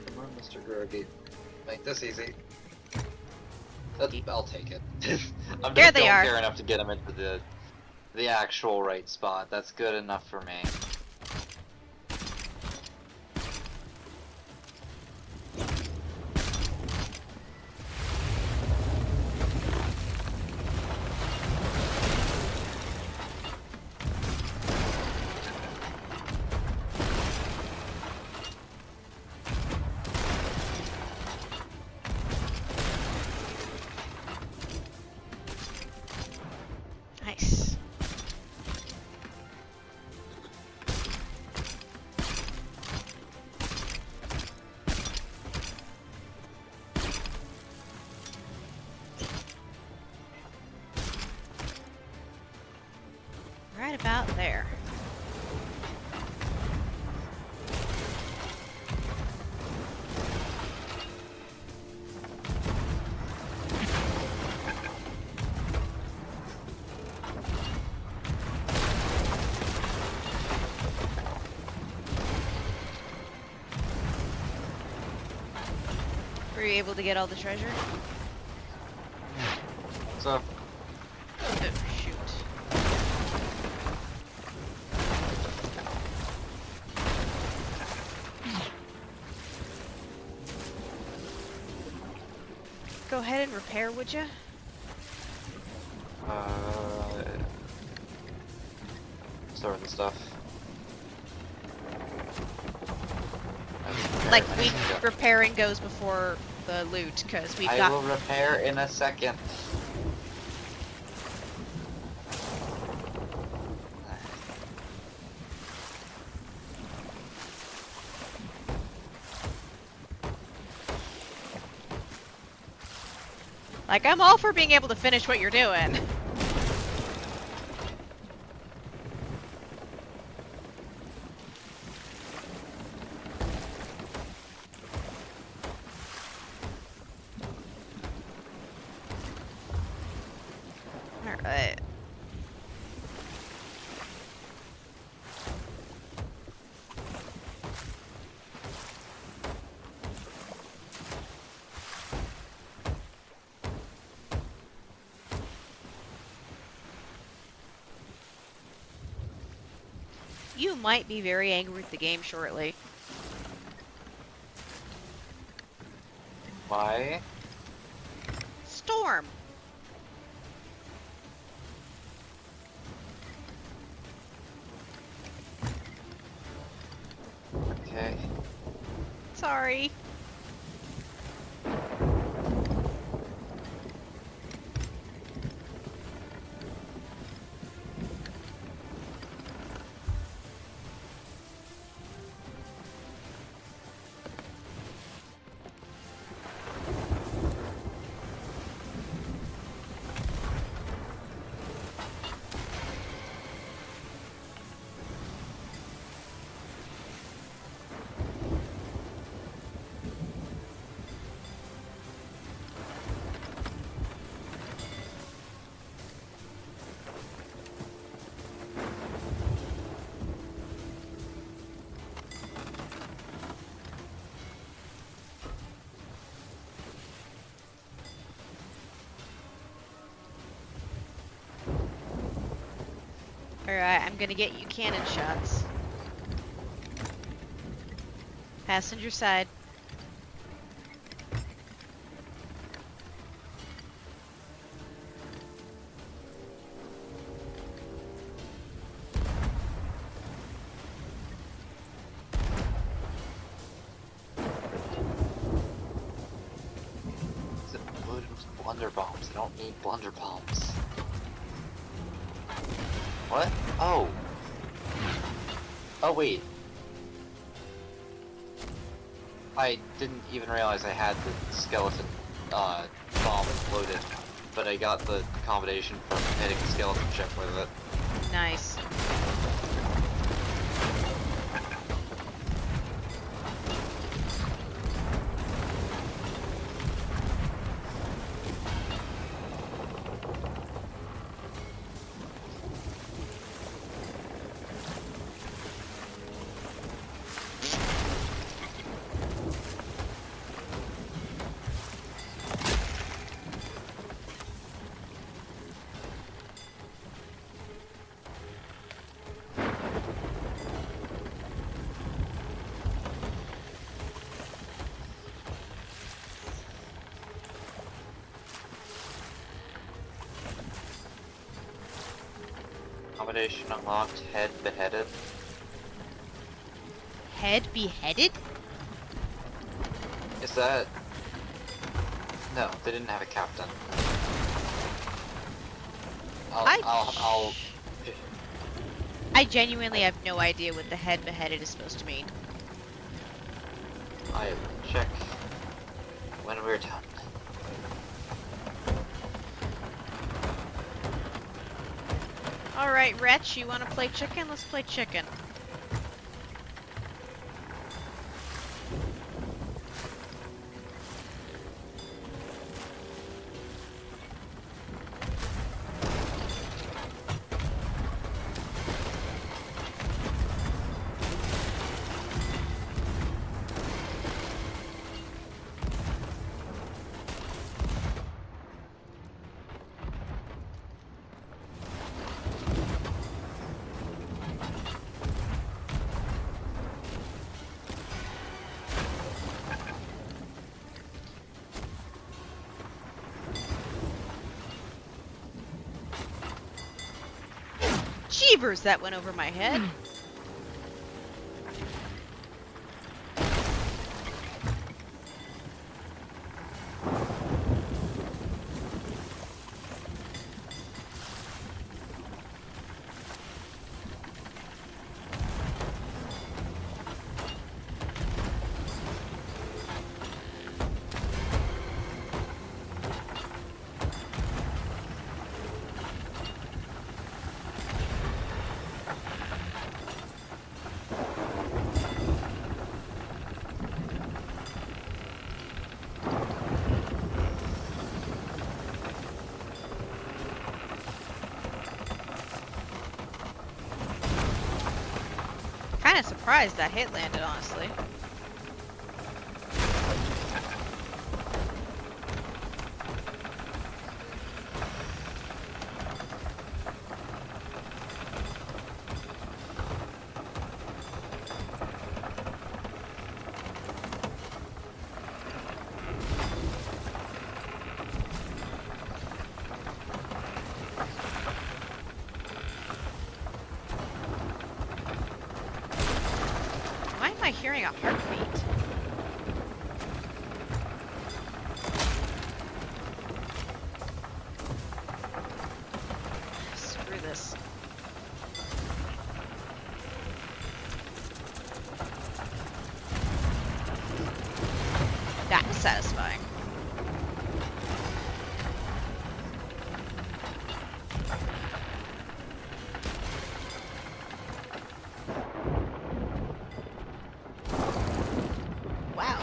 Come on, Mr. Groggy. Make this easy. I'll take it. I'm There just they don't are. care enough to get him into the actual right spot. That's good enough for me. about there. Were you able to get all the treasure? So, Oh, shoot. Go ahead and repair, would you? storing the stuff. Like, repairing goes before the loot, because we've I got... will repair in a second. Like, I'm all for being able to finish what you're doing. Alright. You might be very angry with the game shortly. Why? Storm! Okay. Sorry. Alright, I'm gonna get you cannon shots. Passenger side. Is it loaded with blunder bombs? I don't need blunder bombs. What? Oh. Oh, wait. I didn't even realize I had the skeleton, bomb loaded, but I got the combination from hitting the skeleton ship with it. Nice. Combination unlocked, head beheaded. Head beheaded? Is that... No, they didn't have a captain. I genuinely have no idea what the head beheaded is supposed to mean. I'll check when we're done. Alright, Wretch, you wanna play chicken? Let's play chicken. Jeevers, that went over my head. Kinda surprised that hit landed, honestly. Why am I hearing a heartbeat? Screw this. That was satisfying. Wow.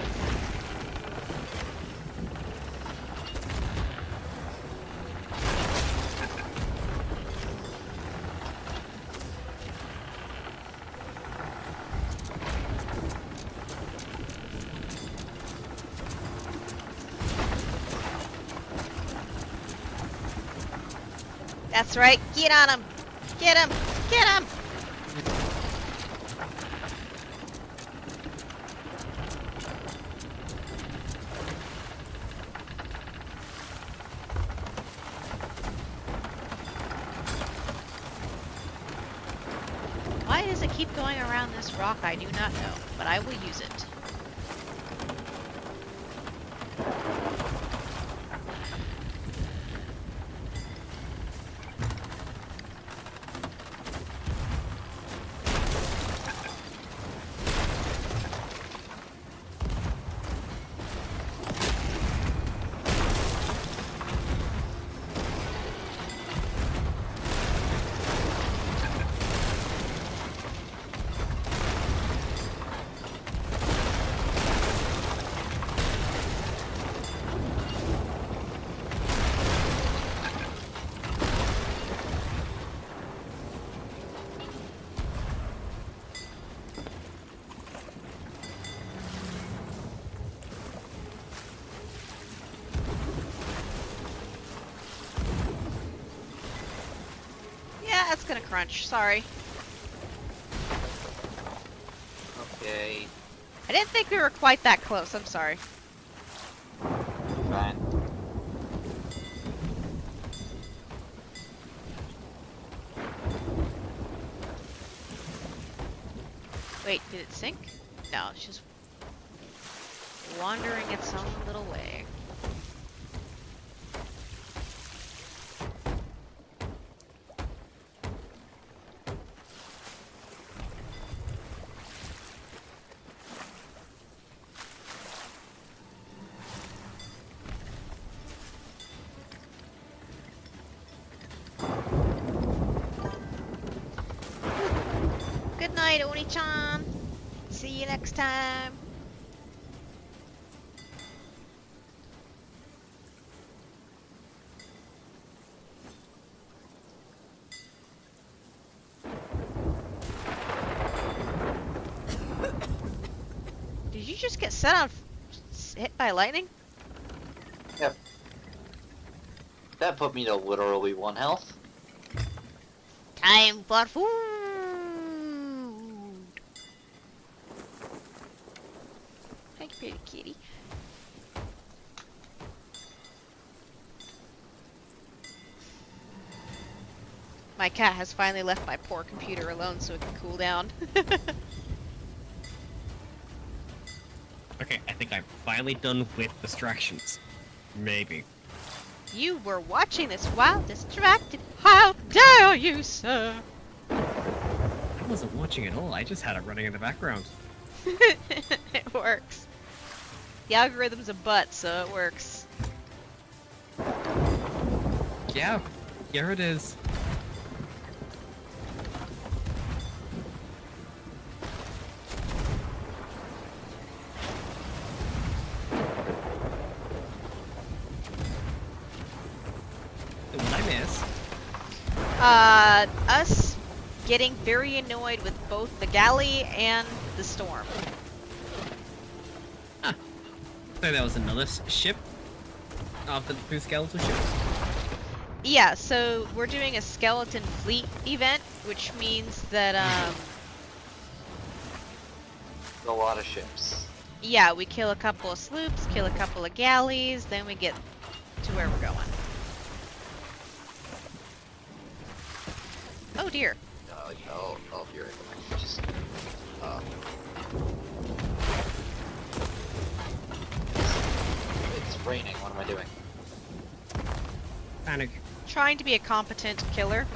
That's right. Get on him. Get him. Get him. Why does it keep going around this rock? I do not know, but I will use it. Yeah, that's gonna crunch. Sorry. Okay, I didn't think we were quite that close. I'm sorry. fine. Wait, did it sink? No, it's just wandering its own little way. Good night, Oni-chan. See you next time. Did you just get set on, hit by lightning? Yep. That put me to literally 1 health. Time for food. Thank you, pretty kitty. My cat has finally left my poor computer alone so it can cool down. Okay, I think I'm finally done with distractions. Maybe. You were watching this while distracted. How dare you, sir? I wasn't watching at all, I just had it running in the background. It works. The algorithm's a butt, so it works. Yeah, here it is. What I miss? Us getting very annoyed with both the galley and the storm. So there was another ship after the two skeletal ships. Yeah, so we're doing a skeleton fleet event, which means that, A lot of ships. yeah, we kill a couple of sloops, kill a couple of galleys, then we get to where we're going. Oh dear. I'll be right back. Just, it's raining. What am I doing? Panic. Trying to be a competent killer.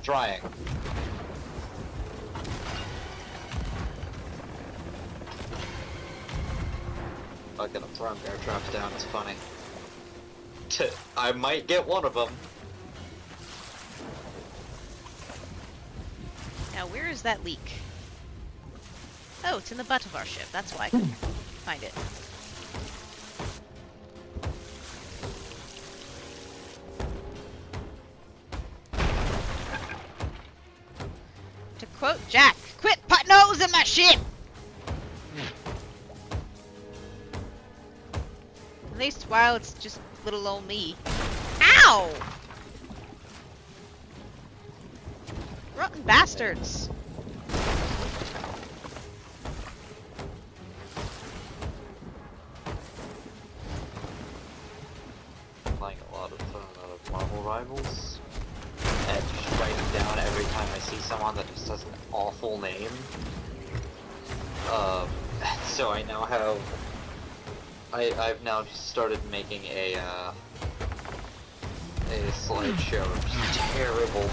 Trying. Fucking I'm throwing bear traps down. It's funny. I might get one of them. Now, where is that leak? Oh, it's in the butt of our ship. That's why I couldn't find it. To quote Jack, quit putting holes in my ship! At least while it's just little old me. Ow! Rotten bastards! Playing a lot of Marvel Rivals. And just writing down every time I see someone that just has an awful name. So I now have... I've now just started making a slideshow of just terrible...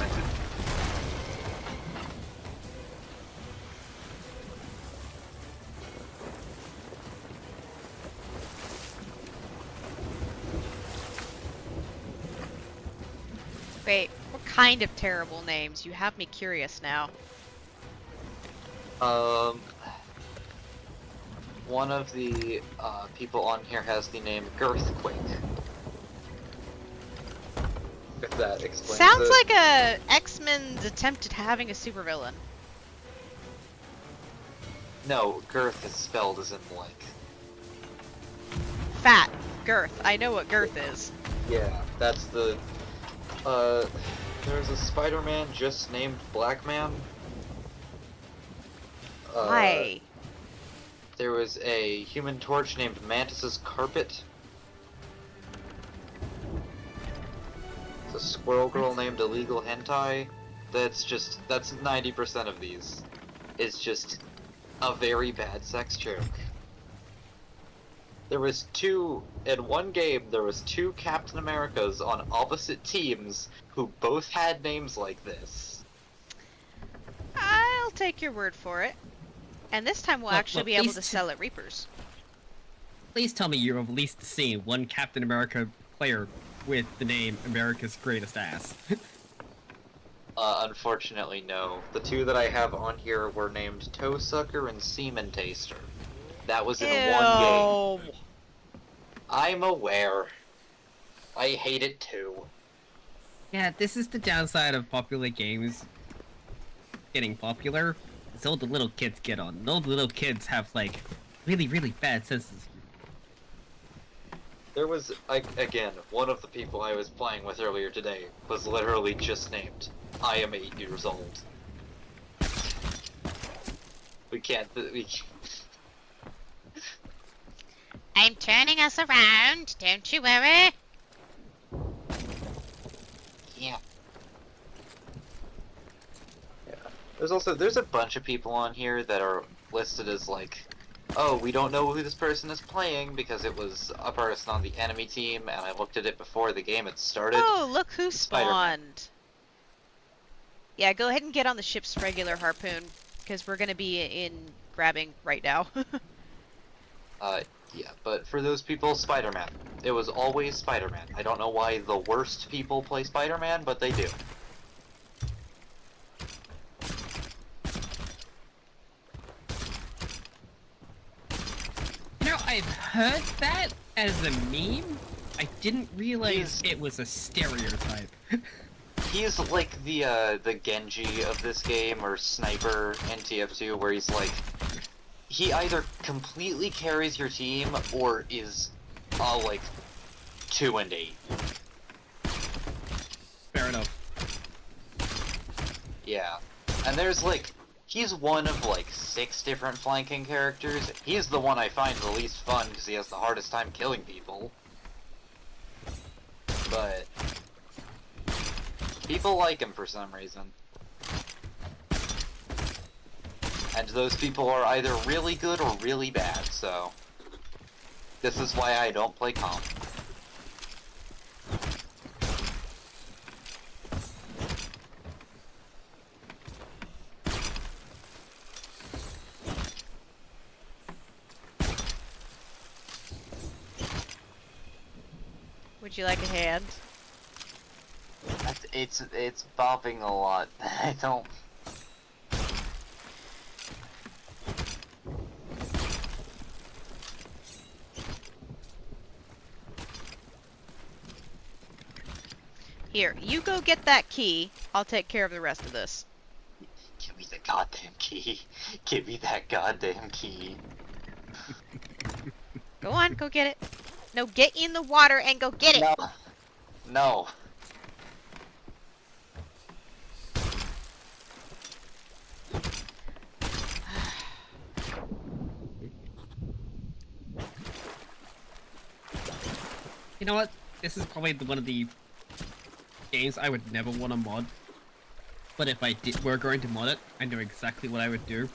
Wait, what kind of terrible names? You have me curious now. One of the people on here has the name Girthquake. If that explains Sounds it. like a X-Men's attempt at having a supervillain. No, girth is spelled as in like. Fat. Girth. I know what girth is. Yeah, that's the. There's a Spider-Man just named Black Man. Why? There was a Human Torch named Mantis's Carpet. There's a Squirrel Girl named Illegal Hentai. That's 90% of these. It's just a very bad sex joke. There was in one game, there was two Captain Americas on opposite teams who both had names like this. I'll take your word for it. And this time we'll actually be able to please sell at Reapers. Please tell me you've at least seen one Captain America player with the name America's Greatest Ass. Unfortunately, no. The two that I have on here were named Toe Sucker and Semen Taster. That was in one game. Ew. I'm aware. I hate it too. Yeah, this is the downside of popular games getting popular. It's all the little kids get on. And all the little kids have, like, really, really bad senses. There was, again, one of the people I was playing with earlier today was literally just named, I am 8 years old. We can't. I'm turning us around, don't you worry. Yeah. There's a bunch of people on here that are listed as like, oh, we don't know who this person is playing because it was a person on the enemy team, and I looked at it before the game had started. Oh, look who Spider-Man. spawned. Yeah, go ahead and get on the ship's regular harpoon, because we're gonna be in grabbing right now. Yeah, but for those people, Spider-Man. It was always Spider-Man. I don't know why the worst people play Spider-Man, but they do. You know, I've heard that as a meme. I didn't realize it was a stereotype. He's like the Genji of this game, or Sniper in TF2, where he's like, he either completely carries your team, or is, like, 2 and 8. Fair enough. Yeah. And there's like, he's one of like 6 different flanking characters. He's the one I find the least fun because he has the hardest time killing people. But people like him for some reason. And those people are either really good or really bad, so this is why I don't play comp. Would you like a hand? It's bopping a lot. I don't. Here, you go get that key. I'll take care of the rest of this. Give me the goddamn key. Give me that goddamn key. Go on, go get it. No, get in the water and go get it. No. No. You know what? This is probably one of the games I would never want to mod. But if I were going to mod it, I know exactly what I would do.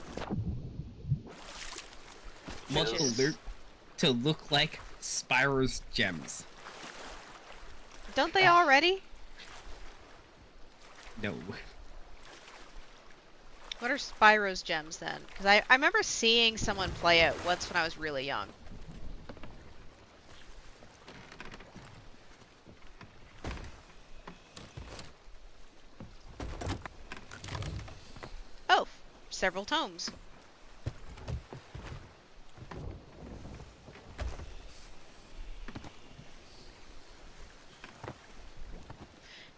Mod to look like Spyro's gems. Don't they already? No. What are Spyro's gems then? Because I remember seeing someone play it once when I was really young. Oh, several tomes.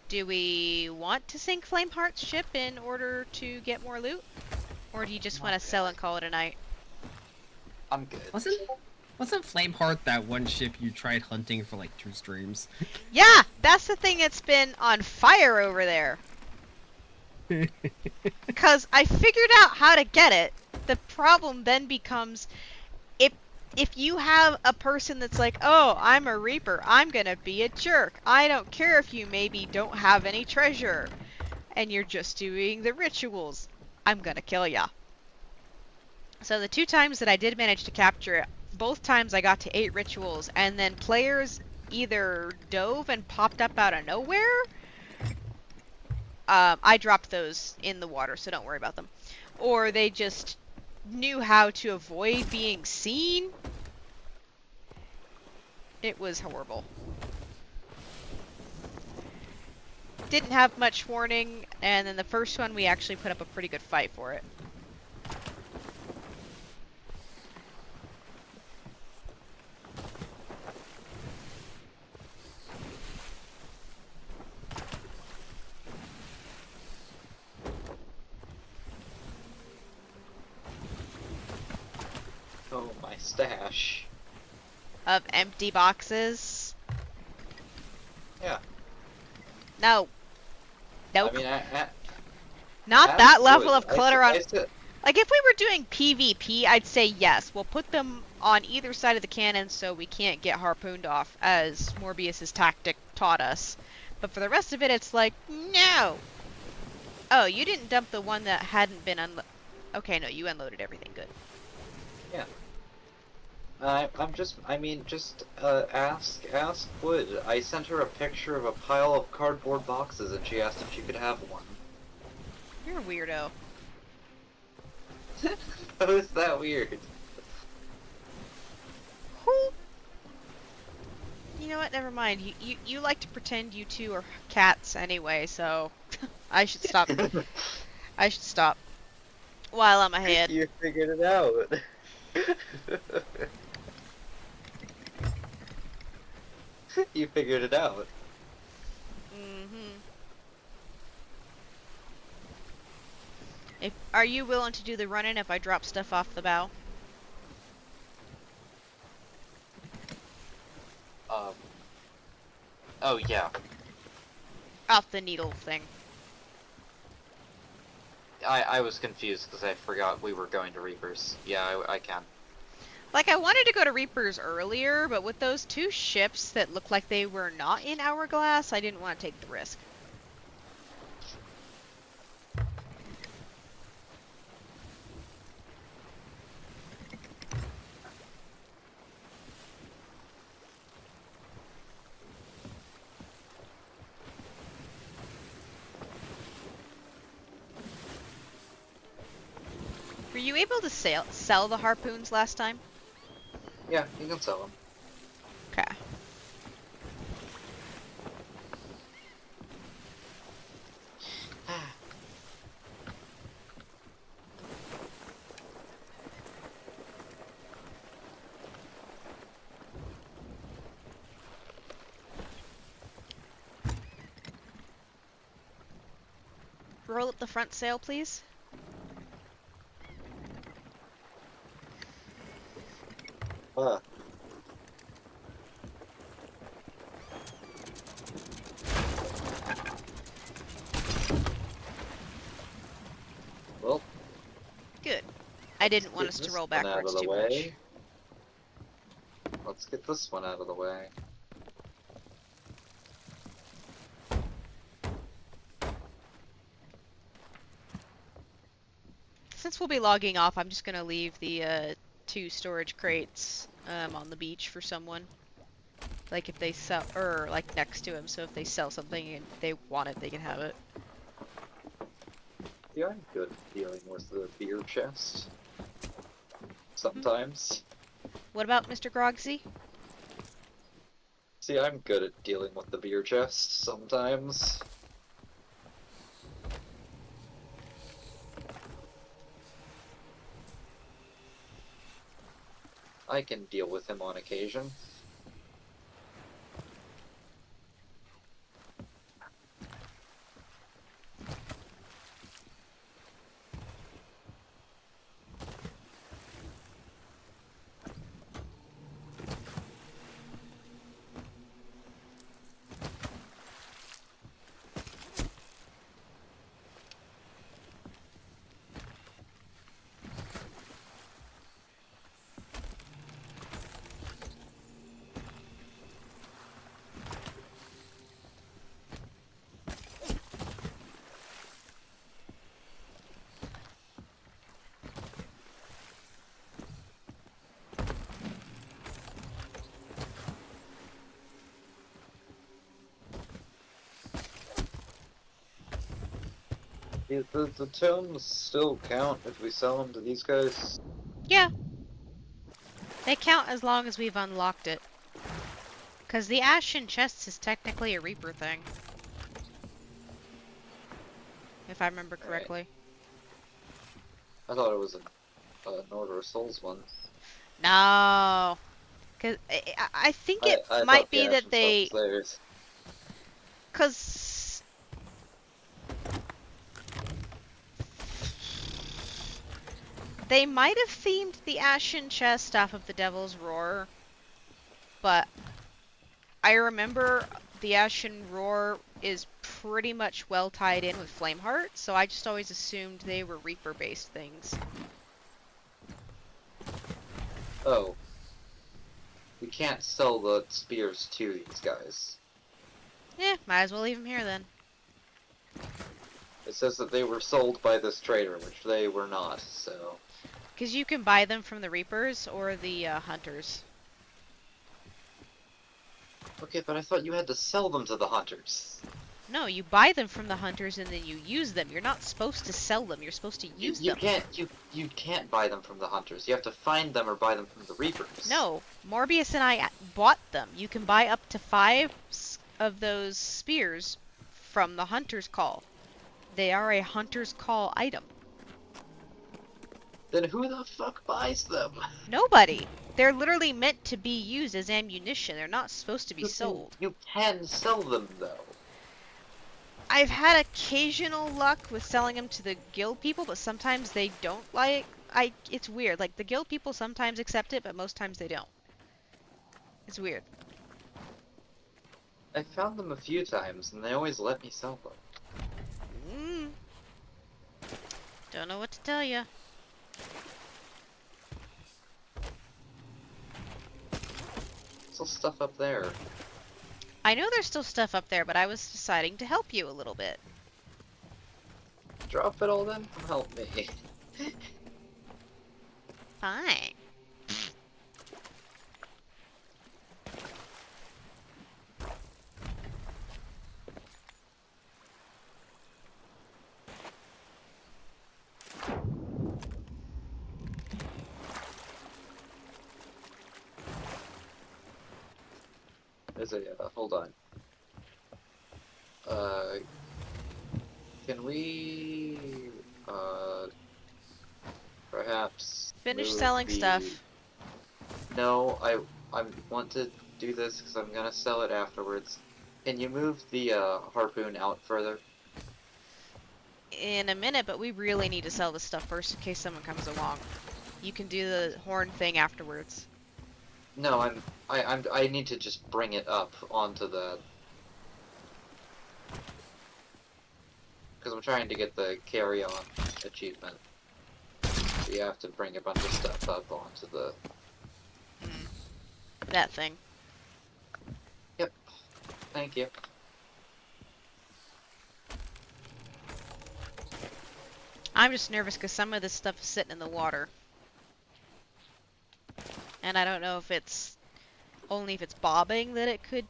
Do we want to sink Flameheart's ship in order to get more loot? Or do you just want to sell and call it a night? I'm good. Wasn't Flameheart that one ship you tried hunting for like 2 streams? Yeah, that's the thing that's been on fire over there. Because I figured out how to get it. The problem then becomes, if you have a person that's like, oh, I'm a Reaper, I'm gonna be a jerk. I don't care if you maybe don't have any treasure, and you're just doing the rituals. I'm gonna kill ya. So the 2 times that I did manage to capture it, both times I got to 8 rituals, and then players either dove and popped up out of nowhere. I dropped those in the water, so don't worry about them. Or they just knew how to avoid being seen. It was horrible. didn't have much warning, and then the first one we actually put up a pretty good fight for it. Oh, my stash. Of empty boxes. Yeah. No. Nope. I mean, Not as that level would. of clutter I on... said, Like, if we were doing PvP, I'd say yes. We'll put them on either side of the cannon so we can't get harpooned off, as Morbius's tactic taught us. But for the rest of it, it's like, no! Oh, you didn't dump the one that hadn't been unloaded. Okay, no, you unloaded everything. Good. yeah. Ask Wood. I sent her a picture of a pile of cardboard boxes and she asked if she could have one. You're a weirdo. How is that weird? Who? You know what? Never mind. You like to pretend you two are cats anyway, so I should stop. I should stop. While I'm ahead. You figured it out. You figured it out. Are you willing to do the run-in if I drop stuff off the bow? Oh yeah. Off the needle thing. I was confused because I forgot we were going to Reapers. Yeah, I can. Like, I wanted to go to Reapers earlier, but with those two ships that looked like they were not in Hourglass, I didn't want to take the risk. Were you able to sell the harpoons last time? Yeah, you can sell them. Okay. Roll up the front sail, please. Uh. Well, Good. I didn't want get us to this roll one out backwards of the too way. Let's get this one out of the way. Since we'll be logging off, I'm just gonna leave the 2 storage crates on the beach for someone. Like if they sell, or like next to him, so if they sell something and they want it, they can have it. Yeah, I'm good at dealing with the beer chest. Sometimes. What about Mr. Grogsy? See, I'm good at dealing with the beer chest sometimes. I can deal with him on occasion. Yeah, the tomes still count if we sell them to these guys. Yeah. They count as long as we've unlocked it. Because the Ashen Chests is technically a Reaper thing. if I remember Alright. correctly. I thought it was an Order of Souls one. No, because I think it I might thought the be that Ashen stuff was they, theirs. because they might have themed the Ashen Chest off of the Devil's Roar, but I remember the Ashen Roar is pretty much well tied in with Flameheart, so I just always assumed they were Reaper-based things. Oh. We can't sell the spears to these guys. Might as well leave them here then. It says that they were sold by this trader, which they were not, so... Because you can buy them from the Reapers or the Hunters. Okay, but I thought you had to sell them to the hunters. No, you buy them from the Hunters and then you use them. You're not supposed to sell them, you're supposed to use them. You can't buy them from the hunters. You have to find them or buy them from the reapers. No, Morbius and I bought them. You can buy up to 5 of those spears from the Hunter's Call. They are a Hunter's Call item. Then who the fuck buys them? Nobody. They're literally meant to be used as ammunition. They're not supposed to be sold. You can sell them, though. I've had occasional luck with selling them to the guild people, but sometimes they don't like... It's weird. Like, the guild people sometimes accept it, but most times they don't. It's weird. I found them a few times, and they always let me sell them. Don't know what to tell you. Still stuff up there. I know there's still stuff up there, but I was deciding to help you a little bit. Drop it all then? Help me. Fine. There's a, hold on. Can we, perhaps Finish move selling the... stuff. No, I want to do this because I'm gonna sell it afterwards. Can you move the, harpoon out further? In a minute, but we really need to sell this stuff first in case someone comes along. You can do the horn thing afterwards. No, I need to just bring it up onto the... Because I'm trying to get the carry-on achievement. So you have to bring a bunch of stuff up onto the... That thing. Yep. Thank you. I'm just nervous because some of this stuff is sitting in the water. And I don't know if it's only if it's bobbing that it could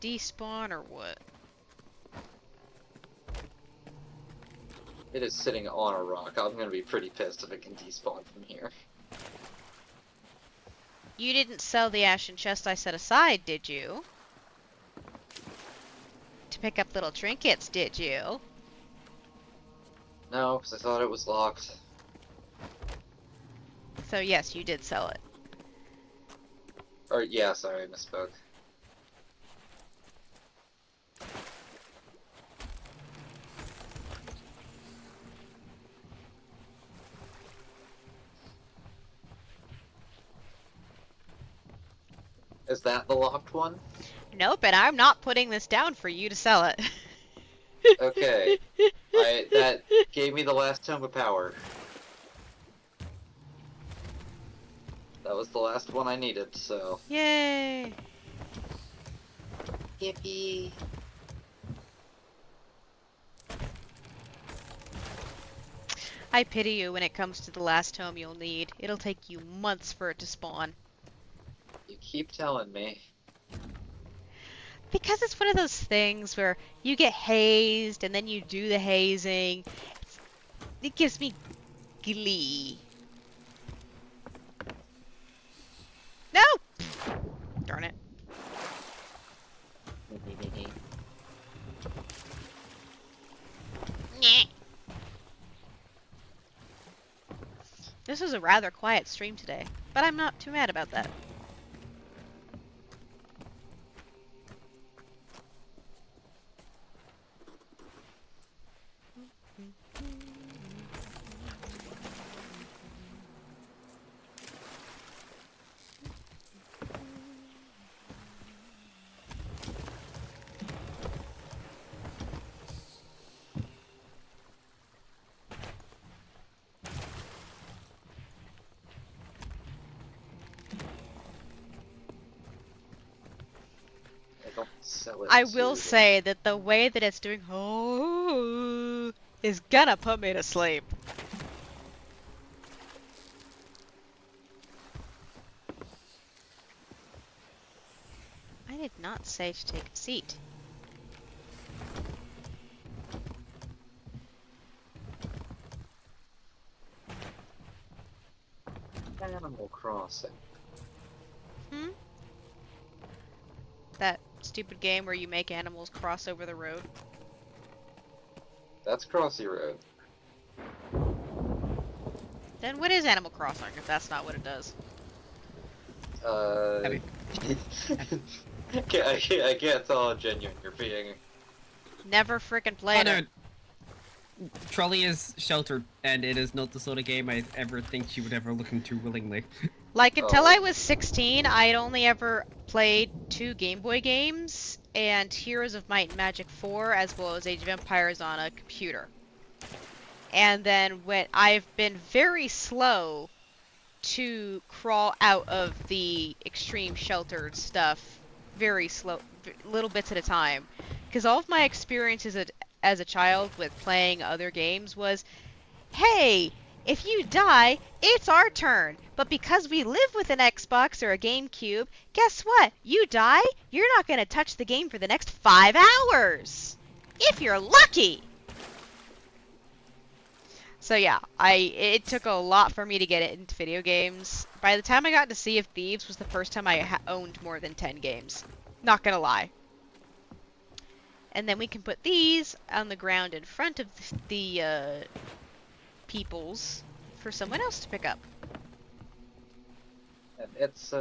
despawn or what. It is sitting on a rock. I'm gonna be pretty pissed if it can despawn from here. You didn't sell the ashen chest I set aside, did you? To pick up little trinkets, did you? No, because I thought it was locked. So yes, you did sell it. Or, yeah, sorry, I misspoke. Is that the locked one? Nope, and I'm not putting this down for you to sell it. Okay. That gave me the last tome of power. That was the last one I needed, so... Yay! Yippee! I pity you when it comes to the last tome you'll need. It'll take you months for it to spawn. You keep telling me. Because it's one of those things where you get hazed and then you do the hazing. It gives me glee. No! Darn it. Nyeh. This was a rather quiet stream today, but I'm not too mad about that. I don't sell it I will to say that the way that it's doing oh is gonna put me to sleep. I did not say to take a seat. Animal Crossing. Hmm? That stupid game where you make animals cross over the road. That's Crossy Road. Then what is Animal Crossing if that's not what it does? Heavy. I can't tell how genuine you're being. Never frickin' Oh played no, it. Trolli is sheltered, and it is not the sort of game I ever think she would ever look into willingly. Like, until Oh. I was 16, I had only ever played 2 Game Boy games, and Heroes of Might and Magic 4, as well as Age of Empires on a computer. And then when I've been very slow to crawl out of the extreme sheltered stuff, very slow, little bits at a time. Because all of my experiences as a child with playing other games was, hey, if you die, it's our turn. But because we live with an Xbox or a GameCube, guess what? You die, you're not going to touch the game for the next 5 hours. If you're lucky. So yeah, it took a lot for me to get into video games. By the time I got to Sea of Thieves was the first time I owned more than 10 games. Not gonna lie. And then we can put these on the ground in front of the peoples for someone else to pick up. And it's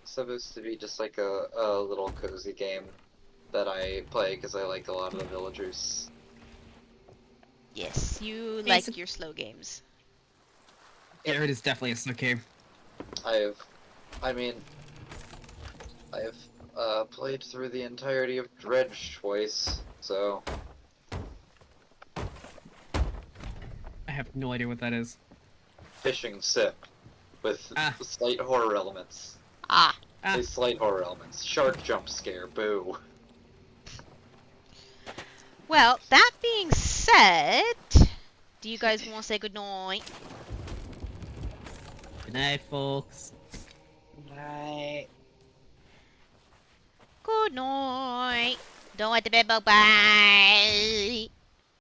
supposed to be just like a little cozy game that I play because I like a lot of the villagers. Yes, you Yes. like your slow games. Yeah, it is definitely a slow game. I've played through the entirety of Dredge twice, so I have no idea what that is. fishing sim with Ah. slight horror elements. Ah, Ah. Slight horror elements. Shark jump scare, boo. well, that being said, do you guys want to say goodnight? Good night, folks. Right. Good night. Don't let the bed bug bite.